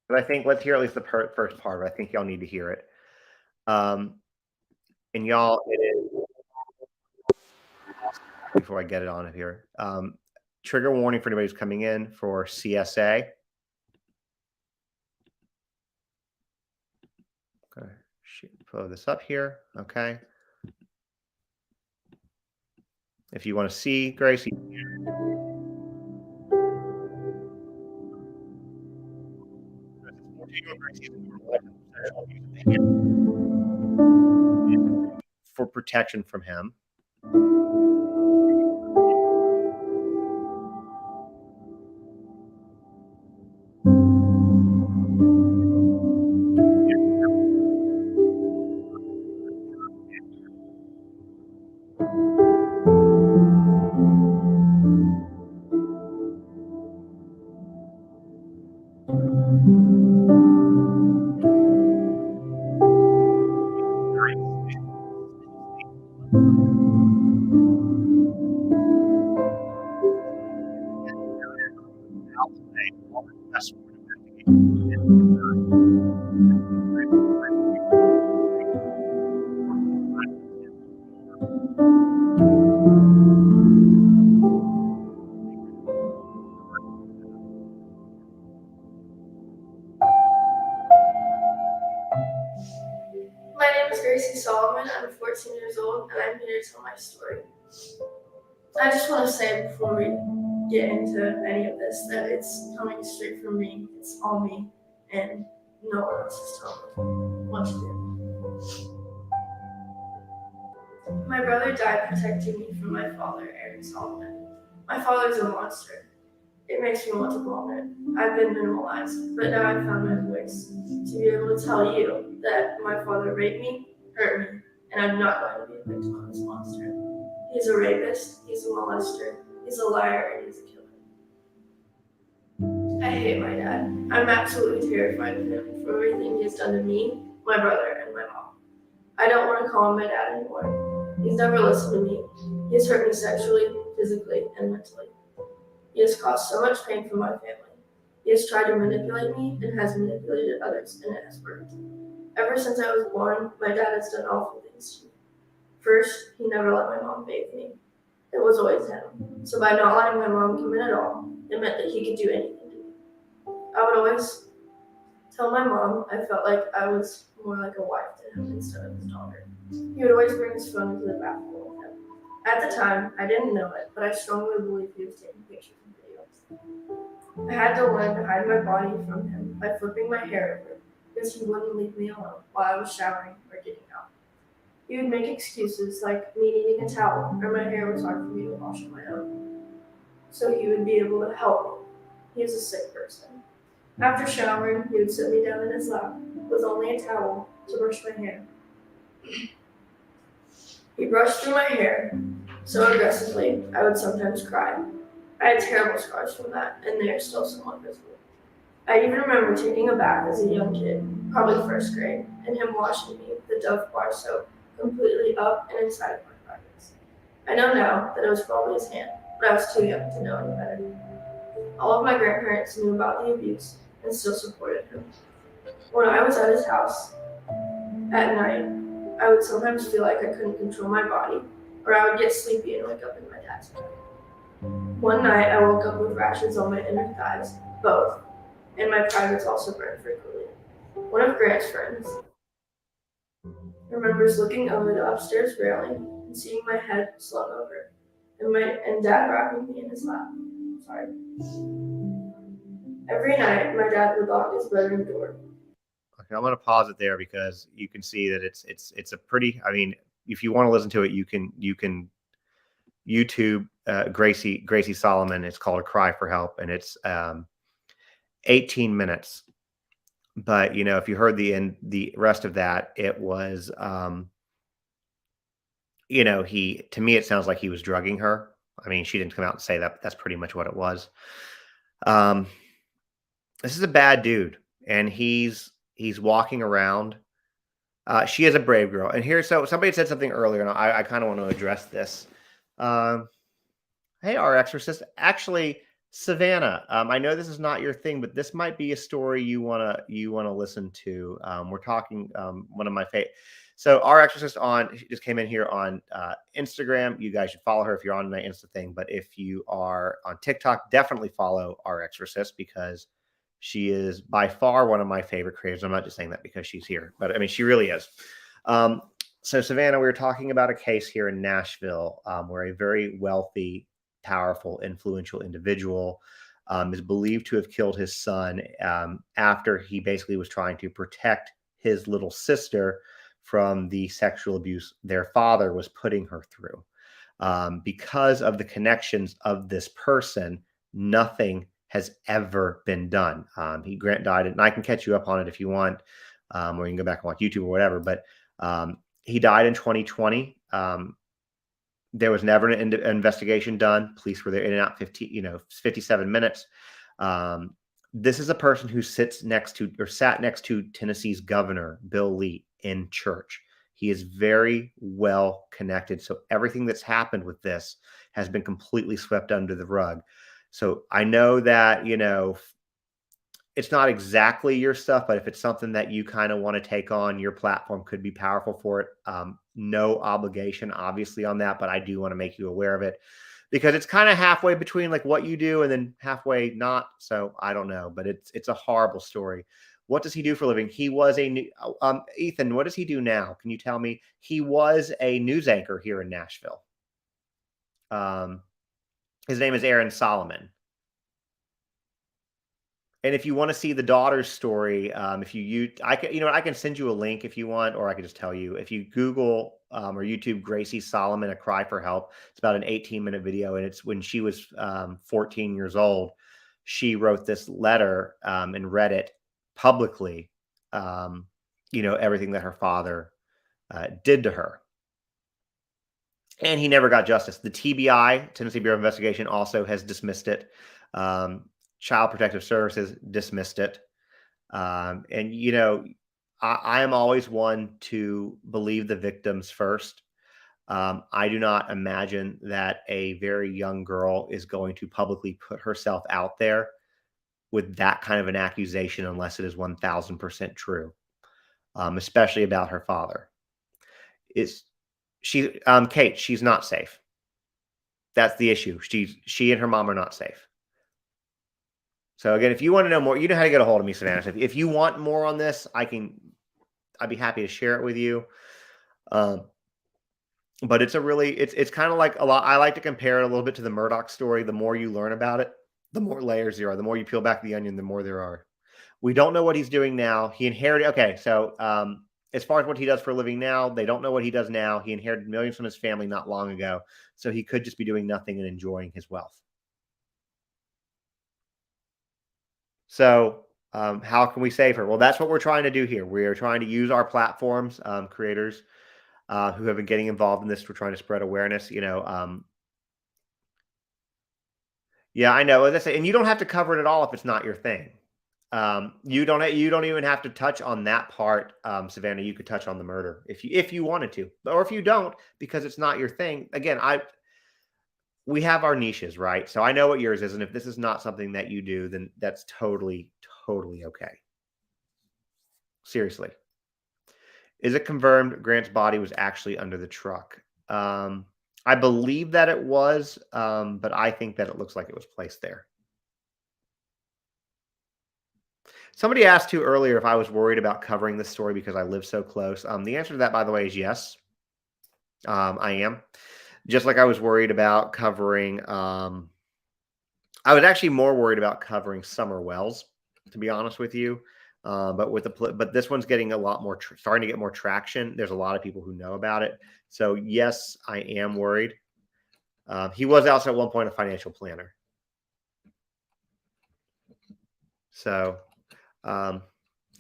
But I think let's hear at least the first part of it. I think y'all need to hear it. And y'all, it is, before I get it on here. Trigger warning for anybody who's coming in for CSA. Okay, pull this up here. Okay. If you want to see Gracie. For protection from him.
My name is Gracie Solomon. I'm 14 years old, and I'm here to tell my story. I just want to say before we get into any of this that it's coming straight from me. It's all me, and no one else is telling me what to do. My brother died protecting me from my father, Aaron Solomon. My father's a monster. It makes me want to vomit. I've been minimalized, but now I've found my voice to be able to tell you that my father raped me, hurt me, and I'm not going to be a victim of this monster. He's a rapist, he's a molester, he's a liar, and he's a killer. I hate my dad. I'm absolutely terrified of him for everything he has done to me, my brother, and my mom. I don't want to call him my dad anymore. He's never listened to me. He has hurt me sexually, physically, and mentally. He has caused so much pain for my family. He has tried to manipulate me and has manipulated others, and it has worked. Ever since I was born, my dad has done awful things to me. First, he never let my mom bathe me. It was always him. So by not letting my mom come in at all, it meant that he could do anything to me. I would always tell my mom I felt like I was more like a wife to him instead of his daughter. He would always bring his phone into the bathroom with him. At the time, I didn't know it, but I strongly believe he was taking pictures and videos. I had to learn to hide my body from him by flipping my hair over because he wouldn't leave me alone while I was showering or getting out. He would make excuses like me needing a towel or my hair was hard for me to wash on my own. So he would be able to help me. He is a sick person. After showering, he would sit me down in his lap with only a towel to brush my hair. He brushed through my hair so aggressively I would sometimes cry. I had terrible scars from that, and they are still somewhat visible. I even remember taking a bath as a young kid, probably first grade, and him washing me with the Dove bar soap completely up and inside of my privates. I know now that it was probably his hand, but I was too young to know any better. All of my grandparents knew about the abuse and still supported him. When I was at his house at night, I would sometimes feel like I couldn't control my body, or I would get sleepy and wake up in my dad's bed. One night, I woke up with rashes on my inner thighs, both, and my privates also burned frequently. One of Grant's friends remembers looking over the upstairs railing and seeing my head slung over, and Dad wrapping me in his lap. Sorry. Every night, my dad would lock his bedroom door.
Okay, I'm going to pause it there because you can see that it's a pretty. I mean, if you want to listen to it, you can YouTube Gracie Solomon. It's called "A Cry for Help," and it's 18 minutes. But you know, if you heard the rest of that, it was you know, to me it sounds like he was drugging her. I mean, she didn't come out and say that, but that's pretty much what it was. This is a bad dude, and he's walking around. She is a brave girl, and so somebody said something earlier, and I kind of want to address this. Hey, our exorcist, actually, Savannah. I know this is not your thing, but this might be a story you wanna listen to. We're talking one of my favorite. So our exorcist just came in here on Instagram. You guys should follow her if you're on my Insta thing. But if you are on TikTok, definitely follow our exorcist because she is by far one of my favorite creators. I'm not just saying that because she's here, but I mean, she really is. So Savannah, we were talking about a case here in Nashville where a very wealthy, powerful, influential individual is believed to have killed his son after he basically was trying to protect his little sister from the sexual abuse their father was putting her through. Because of the connections of this person, nothing has ever been done. Grant died, and I can catch you up on it if you want, or you can go back and watch YouTube or whatever. But he died in 2020. There was never an investigation done. Police were there in and out 57 minutes. This is a person who sat next to Tennessee's governor, Bill Lee, in church. He is very well connected. So everything that's happened with this has been completely swept under the rug. So I know that, it's not exactly your stuff, but if it's something that you kind of want to take on, your platform could be powerful for it. No obligation, obviously, on that, but I do want to make you aware of it because it's kind of halfway between like what you do and then halfway not. So I don't know, but it's a horrible story. What does he do for a living? He was Ethan, what does he do now? Can you tell me? He was a news anchor here in Nashville. His name is Aaron Solomon. And if you want to see the daughter's story, I can send you a link if you want, or I can just tell you. If you Google or YouTube Gracie Solomon, A Cry for Help, it's about an 18-minute video, and it's when she was 14 years old. she wrote this letter and read it publicly, everything that her father did to her. And he never got justice. The TBI, Tennessee Bureau of Investigation, also has dismissed it. Child Protective Services dismissed it. I am always one to believe the victims first. I do not imagine that a very young girl is going to publicly put herself out there with that kind of an accusation unless it is 1000% true, especially about her father. Kate, she's not safe. That's the issue. She and her mom are not safe. So again, if you want to know more, you know how to get a hold of me, Savannah. So if you want more on this, I'd be happy to share it with you. But it's kind of like a lot. I like to compare it a little bit to the Murdoch story. The more you learn about it, the more layers there are. The more you peel back the onion, the more there are. We don't know what he's doing now. He inherited. Okay, so as far as what he does for a living now, they don't know what he does now. He inherited millions from his family not long ago, so he could just be doing nothing and enjoying his wealth. So how can we save her? Well, that's what we're trying to do here. We are trying to use our platforms, creators who have been getting involved in this. We're trying to spread awareness. Yeah, I know. As I say, and you don't have to cover it at all if it's not your thing. You don't even have to touch on that part, Savannah. You could touch on the murder if you wanted to, or if you don't, because it's not your thing. Again, we have our niches, right? So I know what yours is, and if this is not something that you do, then that's totally okay. Seriously. Is it confirmed Grant's body was actually under the truck? I believe that it was, but I think that it looks like it was placed there. Somebody asked too earlier if I was worried about covering this story because I live so close. The answer to that, by the way, is yes. I am. Just like I was worried about covering, I was actually more worried about covering Summer Wells, to be honest with you. But this one's getting a lot more, starting to get more traction. There's a lot of people who know about it. So yes, I am worried. He was also at one point a financial planner. So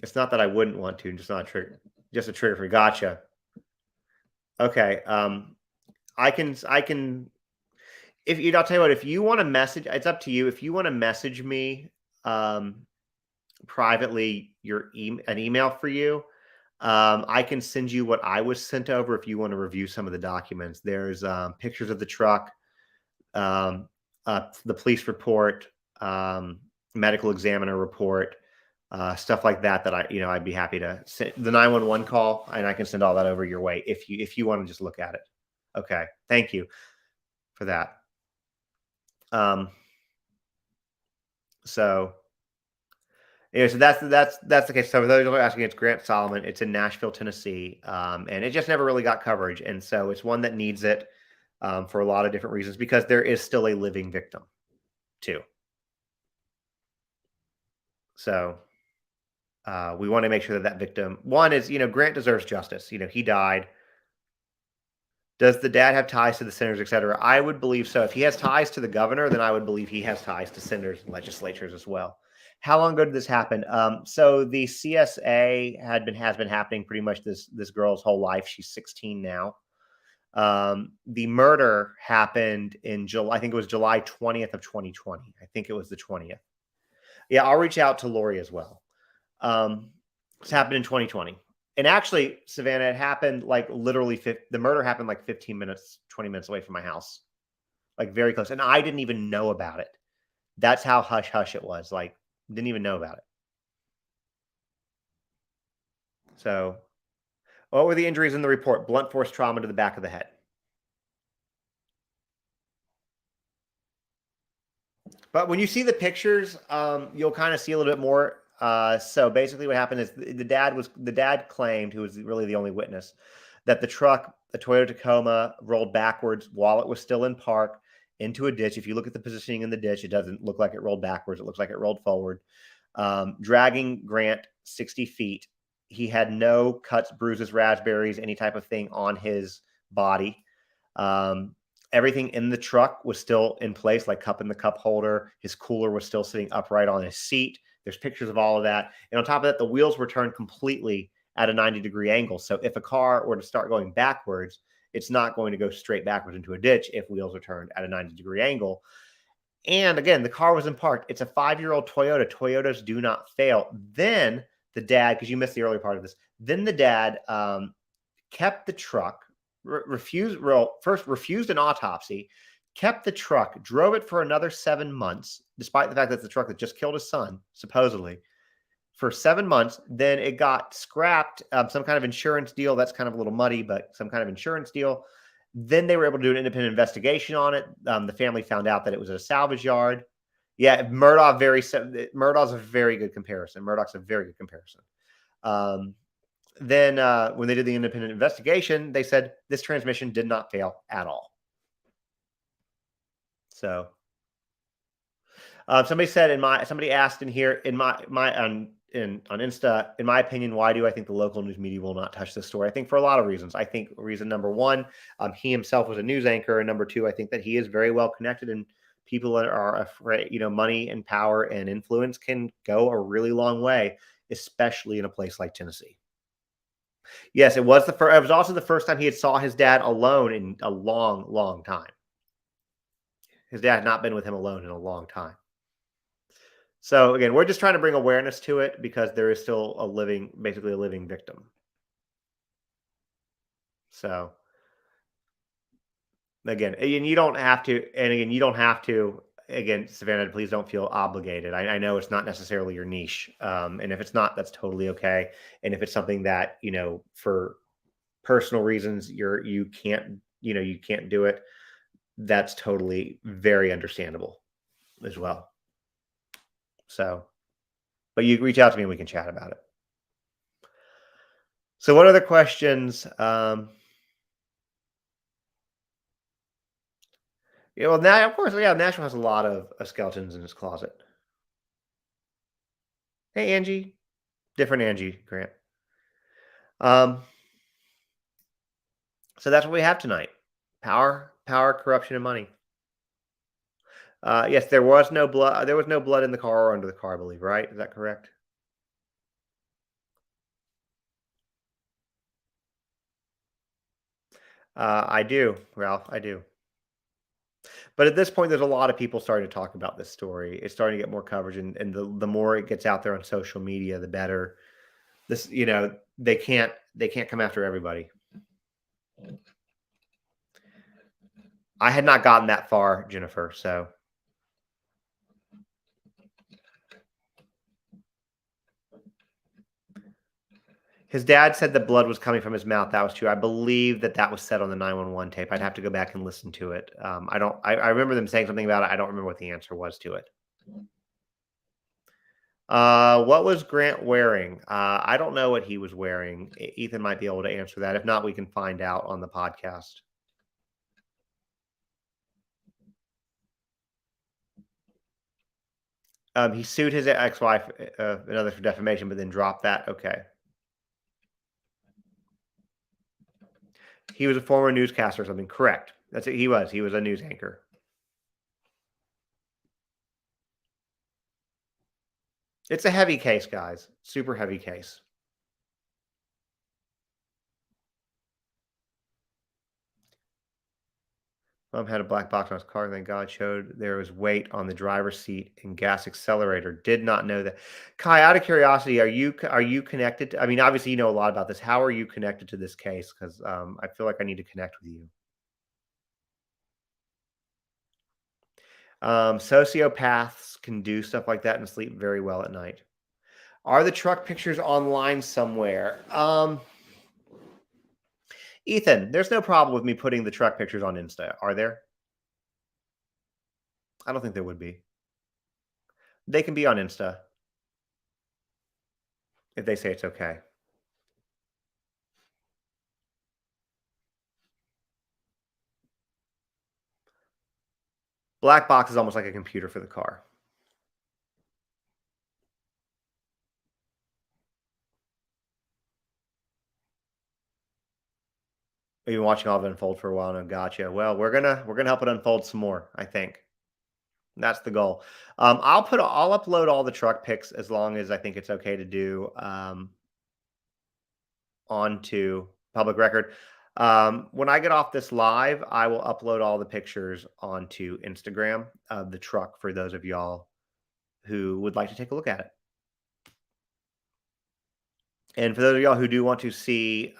it's not that I wouldn't want to, just not a trigger, just a trigger for gotcha. Okay. I can, I'll tell you what, if you want to message, it's up to you. If you want to message me, privately, an email for you, I can send you what I was sent over if you want to review some of the documents. There's pictures of the truck, the police report, medical examiner report, stuff like that I'd be happy to send the 911 call, and I can send all that over your way if you want to just look at it. Okay. Thank you for that. So that's the case. So for those who are asking, it's Grant Solomon. It's in Nashville, Tennessee. And it just never really got coverage. And so it's one that needs it for a lot of different reasons, because there is still a living victim too. So we want to make sure that victim, one is, Grant deserves justice. He died. Does the dad have ties to the senators, et cetera? I would believe so. If he has ties to the governor, then I would believe he has ties to senators and legislatures as well. How long ago did this happen? So the CSA has been happening pretty much this girl's whole life. She's 16 now. The murder happened in July. I think it was July 20th of 2020. I think it was the 20th. Yeah, I'll reach out to Lori as well. It's happened in 2020. And actually, Savannah, it happened like literally the murder happened like 15 minutes, 20 minutes away from my house, like very close. And I didn't even know about it. That's how hush hush it was. Like, didn't even know about it. So, what were the injuries in the report? Blunt force trauma to the back of the head. But when you see the pictures, you'll kind of see a little bit more. So basically what happened is the dad claimed, who was really the only witness, that the truck, the Toyota Tacoma, rolled backwards while it was still in park into a ditch. If you look at the positioning in the ditch, it doesn't look like it rolled backwards. It looks like it rolled forward, dragging Grant 60 feet. He had no cuts, bruises, raspberries, any type of thing on his body. Everything in the truck was still in place, like cup in the cup holder. His cooler was still sitting upright on his seat. There's pictures of all of that. And on top of that, the wheels were turned completely at a 90-degree angle. So if a car were to start going backwards, it's not going to go straight backwards into a ditch if wheels are turned at a 90-degree angle. And again, the car was in park. It's a 5-year-old Toyota. Toyotas do not fail. Then the dad, because you missed the earlier part of this, then the dad kept the truck, refused an autopsy, kept the truck, drove it for another 7 months, despite the fact that the truck that just killed his son, supposedly, for 7 months. Then it got scrapped, some kind of insurance deal. That's kind of a little muddy, but some kind of insurance deal. Then they were able to do an independent investigation on it. The family found out that it was at a salvage yard. Yeah, Murdaugh's a very good comparison. Murdoch's a very good comparison. Then when they did the independent investigation, they said this transmission did not fail at all. So somebody asked in here on Insta, in my opinion, why do I think the local news media will not touch this story? I think for a lot of reasons. I think reason number one, he himself was a news anchor, and number two, I think that he is very well connected, and people that are afraid, money and power and influence can go a really long way, especially in a place like Tennessee. Yes, it was it was also the first time he had saw his dad alone in a long, long time. His dad had not been with him alone in a long time. So again, we're just trying to bring awareness to it because there is still basically a living victim. So again, you don't have to, again, Savannah, please don't feel obligated. I know it's not necessarily your niche. And if it's not, that's totally okay. And if it's something that, for personal reasons, you can't do it, that's totally very understandable as well. So, but you reach out to me and we can chat about it. So what other questions? Well, now, of course, yeah, Nashville has a lot of skeletons in his closet. Hey, Angie. Different Angie, Grant. So that's what we have tonight. Power, corruption, and money. Yes, there was no blood. There was no blood in the car or under the car, I believe, right? Is that correct? I do, Ralph. I do. But at this point, there's a lot of people starting to talk about this story. It's starting to get more coverage, and the more it gets out there on social media, the better. This, they can't come after everybody. I had not gotten that far, Jennifer. So his dad said the blood was coming from his mouth. That was true. I believe that was said on the 911 tape. I'd have to go back and listen to it. I remember them saying something about it. I don't remember what the answer was to it. What was Grant wearing? I don't know what he was wearing. Ethan might be able to answer that. If not, we can find out on the podcast. He sued his ex-wife, another for defamation, but then dropped that. Okay. He was a former newscaster or something. Correct. That's it. He was a news anchor. It's a heavy case, guys. Super heavy case. Mom had a black box on his car. Thank God showed there was weight on the driver's seat and gas accelerator. Did not know that. Kai, out of curiosity, are you connected? I mean, obviously you know a lot about this. How are you connected to this case? Because I feel like I need to connect with you. Sociopaths can do stuff like that and sleep very well at night. Are the truck pictures online somewhere? Ethan, there's no problem with me putting the truck pictures on Insta, are there? I don't think there would be. They can be on Insta if they say it's okay. Black box is almost like a computer for the car. We've been watching all of it unfold for a while now. Gotcha. Well, we're gonna help it unfold some more, I think. That's the goal. I'll upload all the truck pics as long as I think it's okay to do onto public record. When I get off this live, I will upload all the pictures onto Instagram of the truck for those of y'all who would like to take a look at it. And for those of y'all who do want to see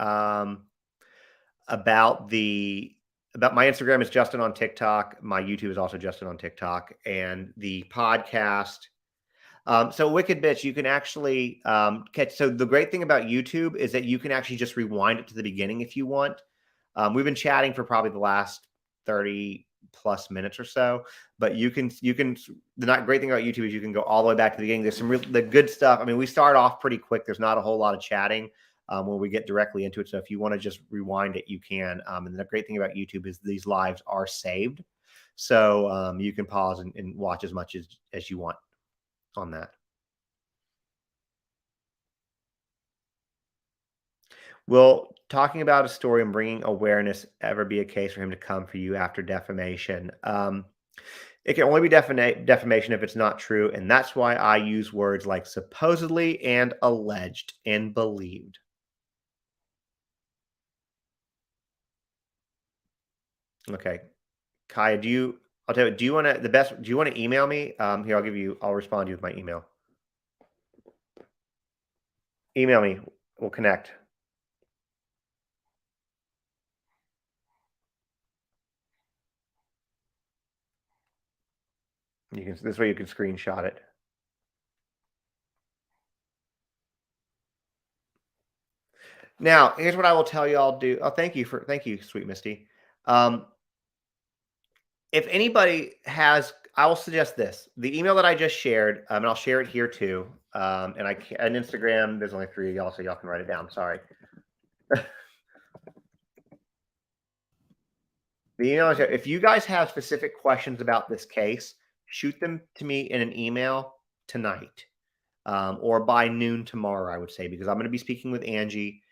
about my Instagram is Justin on TikTok. My YouTube is also Justin on TikTok, and the podcast. So Wicked Bitch, you can actually catch. So the great thing about YouTube is that you can actually just rewind it to the beginning if you want. We've been chatting for probably the last 30 plus minutes or so, but the great thing about YouTube is you can go all the way back to the beginning. There's the good stuff. I mean, we start off pretty quick. There's not a whole lot of chatting when we get directly into it. So if you want to just rewind it, you can. And the great thing about YouTube is these lives are saved. So you can pause and watch as much as you want on that. Will talking about a story and bringing awareness ever be a case for him to come for you after defamation? It can only be defamation if it's not true. And that's why I use words like supposedly and alleged and believed. Okay. Kaya, do you want to email me? Here, I'll respond to you with my email. Email me. We'll connect. This way you can screenshot it. Now, here's what I will tell you I'll do. Oh, thank you, sweet Misty. If anybody has, I will suggest this. The email that I just shared, and I'll share it here too. And Instagram, there's only 3 of y'all, so y'all can write it down. Sorry. The email is, if you guys have specific questions about this case, shoot them to me in an email tonight or by noon tomorrow, I would say, because I'm going to be speaking with Angie.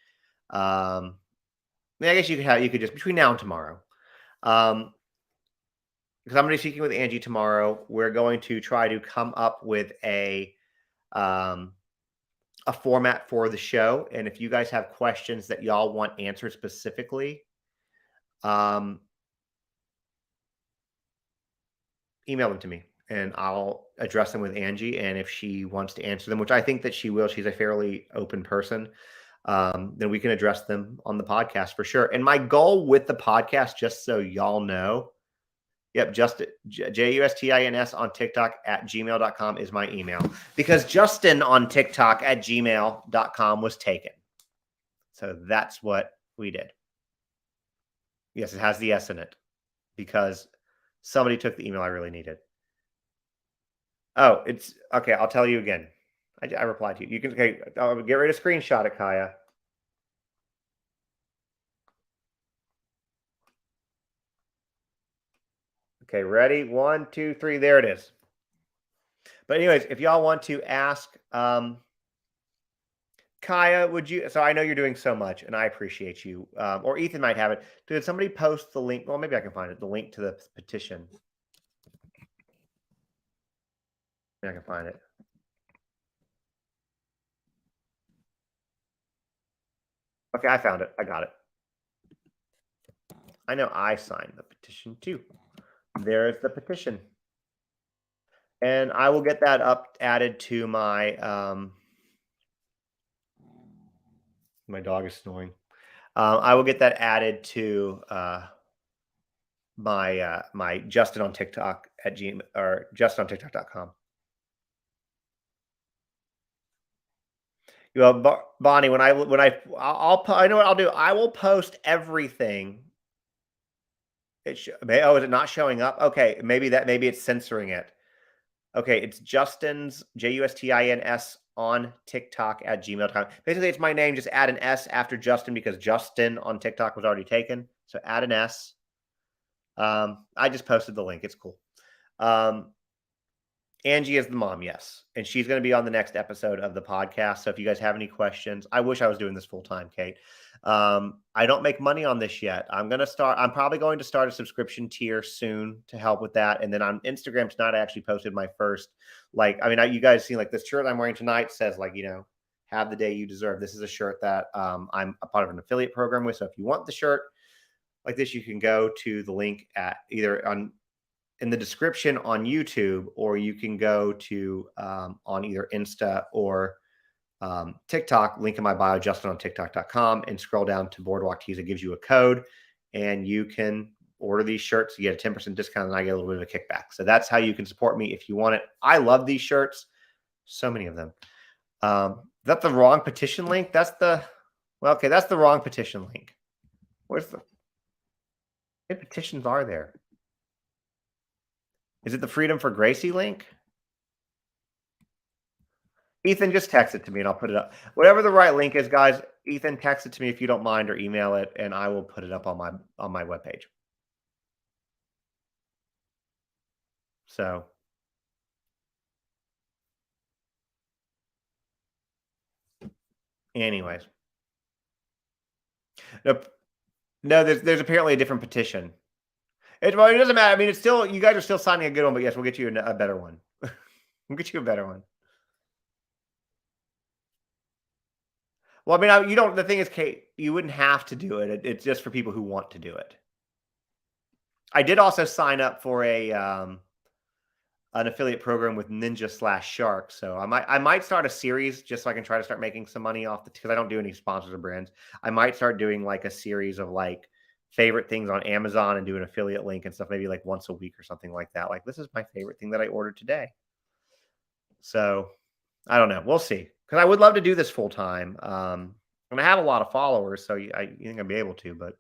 I guess you could just between now and tomorrow. Because I'm going to be speaking with Angie tomorrow. We're going to try to come up with a format for the show. And if you guys have questions that y'all want answered specifically, email them to me and I'll address them with Angie. And if she wants to answer them, which I think that she will, she's a fairly open person, then we can address them on the podcast for sure. And my goal with the podcast, just so y'all know, Justin, JUSTINS on TikTok at gmail.com is my email, because Justin on TikTok at gmail.com was taken. So that's what we did. Yes, it has the S in it because somebody took the email I really needed. Oh, it's okay. I'll tell you again. I replied to you. You can I'll get ready to screenshot it, Kaya. Okay, ready? 1, 2, 3. There it is. But anyways, if y'all want to ask, Kaya, would you? So I know you're doing so much, and I appreciate you. Or Ethan might have it. Did somebody post the link? Well, maybe I can find it. The link to the petition. Maybe I can find it. Okay, I found it. I got it. I know I signed the petition too. There's the petition. And I will get that added to my my dog is snoring. I will get that added to my Justin on TikTok at Gmail or justinontiktok.com. You know, Bonnie, I know what I'll do. I will post everything. Is it not showing up? Okay, maybe it's censoring it. Okay, it's Justin's JUSTINS on TikTok at gmail.com. Basically, it's my name. Just add an S after Justin because Justin on TikTok was already taken. So add an S. I just posted the link. It's cool. Angie is the mom, yes. And she's going to be on the next episode of the podcast. So if you guys have any questions, I wish I was doing this full time, Kate. I don't make money on this yet. I'm probably going to start a subscription tier soon to help with that. And then on Instagram tonight, I actually posted my first, you guys seen like this shirt I'm wearing tonight says have the day you deserve. This is a shirt that I'm a part of an affiliate program with. So if you want the shirt like this, you can go to the link at either in the description on YouTube, or you can go to on either Insta or TikTok, link in my bio, JustinOnTikTok.com, and scroll down to Boardwalk Tees. It gives you a code, and you can order these shirts. You get a 10% discount, and I get a little bit of a kickback. So that's how you can support me if you want it. I love these shirts. So many of them. Is that the wrong petition link? That's the wrong petition link. What petitions are there? Is it the Freedom for Gracie link? Ethan, just text it to me and I'll put it up. Whatever the right link is, guys, Ethan, text it to me if you don't mind, or email it, and I will put it up on my webpage. So anyways. Nope. No, there's apparently a different petition. It doesn't matter. I mean, it's still, you guys are still signing a good one, but yes, we'll get you a better one. We'll get you a better one. Well, I mean, the thing is, Kate, you wouldn't have to do it. It's just for people who want to do it. I did also sign up for an affiliate program with Ninja/Shark. So I might start a series just so I can try to start making some money off because I don't do any sponsors or brands. I might start doing like a series of like favorite things on Amazon and do an affiliate link and stuff, maybe like once a week or something like that. Like, this is my favorite thing that I ordered today. So I don't know. We'll see. Because I would love to do this full time. And I have a lot of followers, so you think I'll be able to, but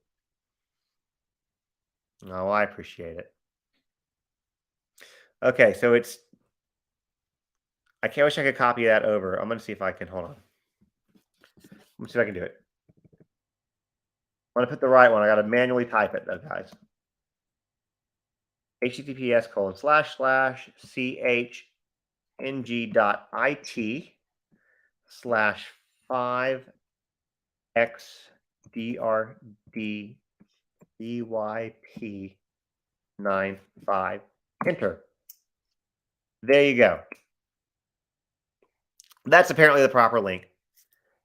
no, I appreciate it. Okay, so I wish I could copy that over. I'm going to see if I can, hold on. Let me see if I can do it. I'm going to put the right one. I got to manually type it though, guys. https://chng.it/5xdrdbyp95. Enter. There you go. That's apparently the proper link.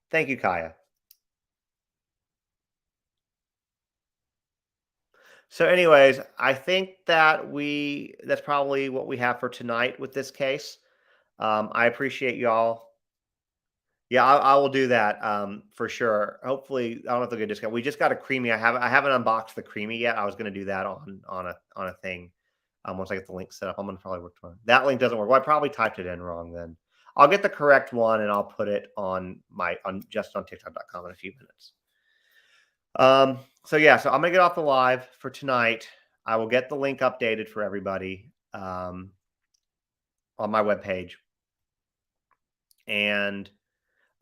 Thank you, Kaya. So anyways, I think that's probably what we have for tonight with this case. I appreciate y'all. Yeah, I will do that for sure. Hopefully, I don't know if they'll get a discount. We just got a creamy. I haven't unboxed the creamy yet. I was going to do that on a thing. Once I get the link set up, I'm going to probably work tomorrow. That link doesn't work. Well, I probably typed it in wrong then. I'll get the correct one and I'll put it on JustinOnTikTok.com in a few minutes. So yeah, so I'm gonna get off the live for tonight. I will get the link updated for everybody on my webpage, and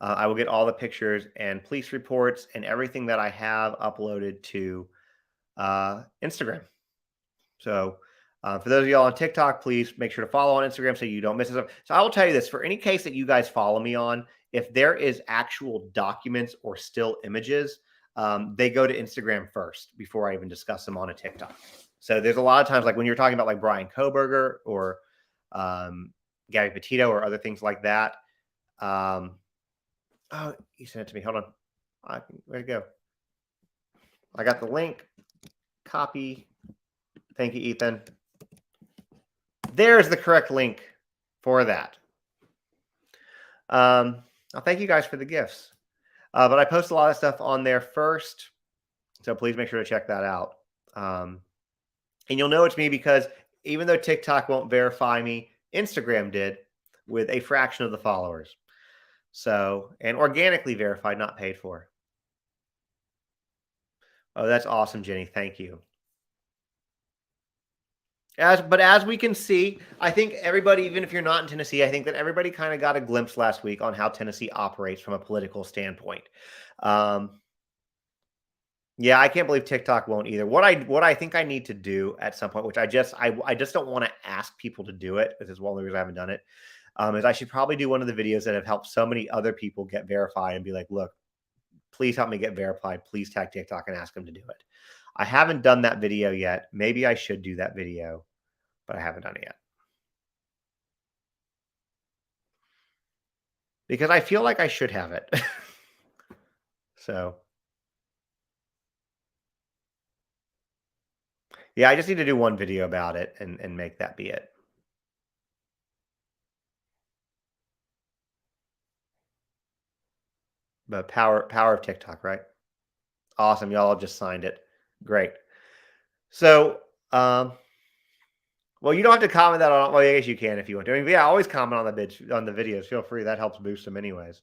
I will get all the pictures and police reports and everything that I have uploaded to Instagram. So for those of y'all on TikTok, please make sure to follow on Instagram so you don't miss it. So I will tell you this, for any case that you guys follow me on, if there is actual documents or still images, they go to Instagram first before I even discuss them on a TikTok. So there's a lot of times, like when you're talking about like Brian Koberger or Gabby Petito or other things like that. Oh, you sent it to me. Hold on. Where'd it go? I got the link. Copy. Thank you, Ethan. There's the correct link for that. I'll thank you guys for the gifts. But I post a lot of stuff on there first, so please make sure to check that out. And you'll know it's me because even though TikTok won't verify me, Instagram did with a fraction of the followers. So, and organically verified, not paid for. Oh, that's awesome, Jenny. Thank you. But as we can see, I think everybody, even if you're not in Tennessee, I think that everybody kind of got a glimpse last week on how Tennessee operates from a political standpoint. Yeah, I can't believe TikTok won't either. What I think I need to do at some point, which I just don't want to ask people to do it. This is one of the reasons I haven't done it. Is I should probably do one of the videos that have helped so many other people get verified and be like, look, please help me get verified. Please tag TikTok and ask them to do it. I haven't done that video yet. Maybe I should do that video, but I haven't done it yet. Because I feel like I should have it. So, yeah, I just need to do one video about it and make that be it. But power of TikTok, right? Awesome. Y'all just signed it. Great. So, well, you don't have to comment that on. Well, I guess you can if you want to. I mean, yeah, always comment on the videos. Feel free. That helps boost them, anyways.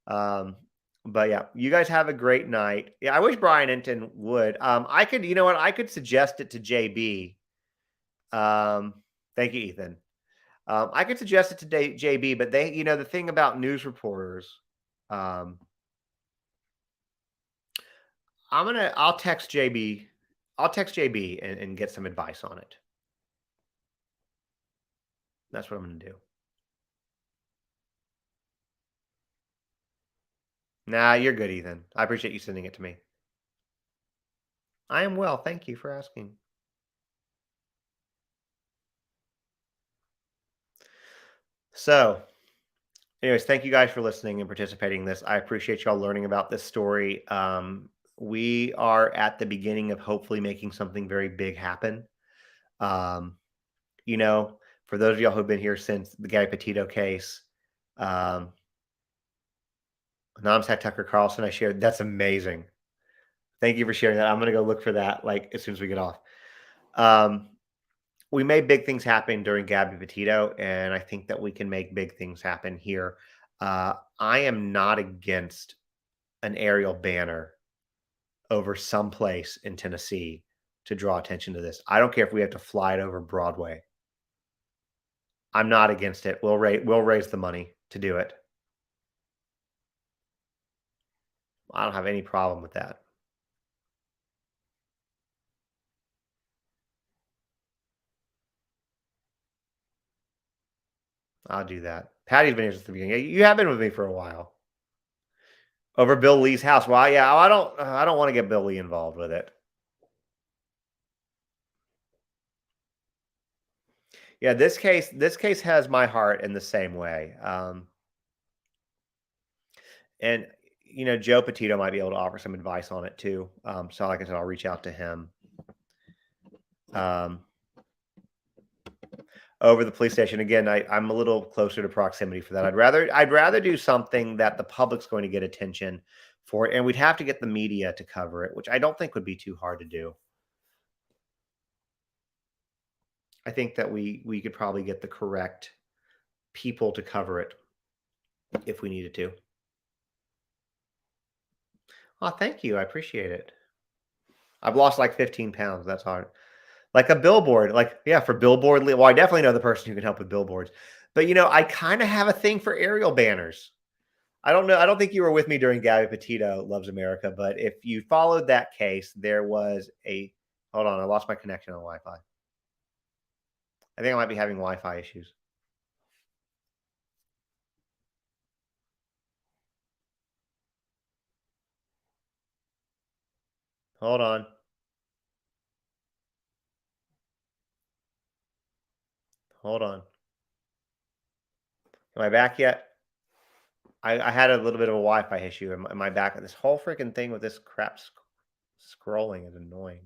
But yeah, you guys have a great night. Yeah, I wish Brian Enton would. I could. You know what? I could suggest it to JB. Thank you, Ethan. I could suggest it to JB, but they, the thing about news reporters. I'll text JB. I'll text JB and get some advice on it. That's what I'm going to do. Nah, you're good, Ethan. I appreciate you sending it to me. I am well. Thank you for asking. So, anyways, thank you guys for listening and participating in this. I appreciate y'all learning about this story. We are at the beginning of hopefully making something very big happen. For those of y'all who've been here since the Gabby Petito case, Namsat Tucker Carlson, I shared. That's amazing. Thank you for sharing that. I'm going to go look for that as soon as we get off. We made big things happen during Gabby Petito, and I think that we can make big things happen here. I am not against an aerial banner over someplace in Tennessee to draw attention to this. I don't care if we have to fly it over Broadway. I'm not against it. We'll raise the money to do it. I don't have any problem with that. I'll do that. Patty's been here since the beginning. You have been with me for a while. Over Bill Lee's house. Well, yeah, I don't want to get Bill Lee involved with it. Yeah, this case has my heart in the same way. And Joe Petito might be able to offer some advice on it too. So like I said, I'll reach out to him. Over the police station again. I'm a little closer to proximity for that. I'd rather do something that the public's going to get attention for, and we'd have to get the media to cover it, which I don't think would be too hard to do. I think that we could probably get the correct people to cover it if we needed to. Oh, thank you. I appreciate it. I've lost like 15 pounds. That's hard. Like a billboard, for billboard. Well, I definitely know the person who can help with billboards. But, I kind of have a thing for aerial banners. I don't know. I don't think you were with me during Gabby Petito Loves America. But if you followed that case, there was hold on. I lost my connection on Wi-Fi. I think I might be having Wi-Fi issues. Hold on. Hold on. Am I back yet? I had a little bit of a Wi-Fi issue. Am I back? This whole freaking thing with this crap scrolling is annoying.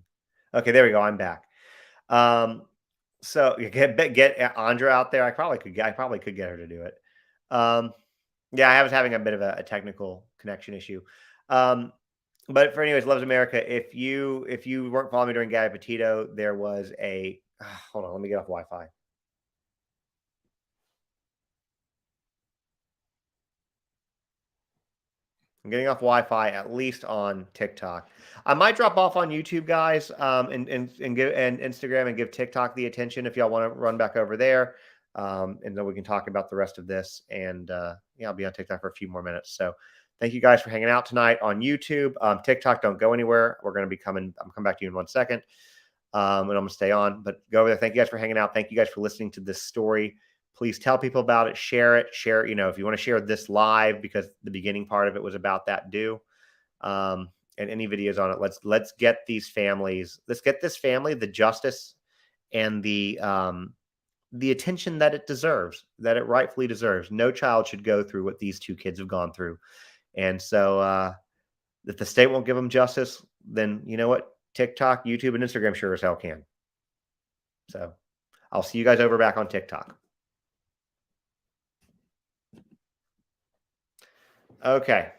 Okay, there we go. I'm back. So you get Andra out there. I probably could get her to do it. Yeah, I was having a bit of a technical connection issue. But for anyways, Loves America. If you weren't following me during Gabby Petito, there was a hold on. Let me get off Wi-Fi. I'm getting off Wi-Fi, at least on TikTok. I might drop off on YouTube, guys, and Instagram, and give TikTok the attention if y'all want to run back over there, and then we can talk about the rest of this. And yeah, I'll be on TikTok for a few more minutes. So Thank you guys for hanging out tonight on YouTube. TikTok, don't go anywhere. We're going to be coming. I'm coming back to you in 1 second. And I'm going to stay on, but go over there. Thank you guys for hanging out. Thank you guys for listening to this story. Please tell people about it. Share it. Share it. You know, if you want to share this live, because the beginning part of it was about that, do. And any videos on it. Let's get these families. Let's get this family the justice and the attention that it deserves, that it rightfully deserves. No child should go through what these two kids have gone through. And so if the state won't give them justice, then you know what? TikTok, YouTube, and Instagram sure as hell can. So I'll see you guys over back on TikTok. Okay.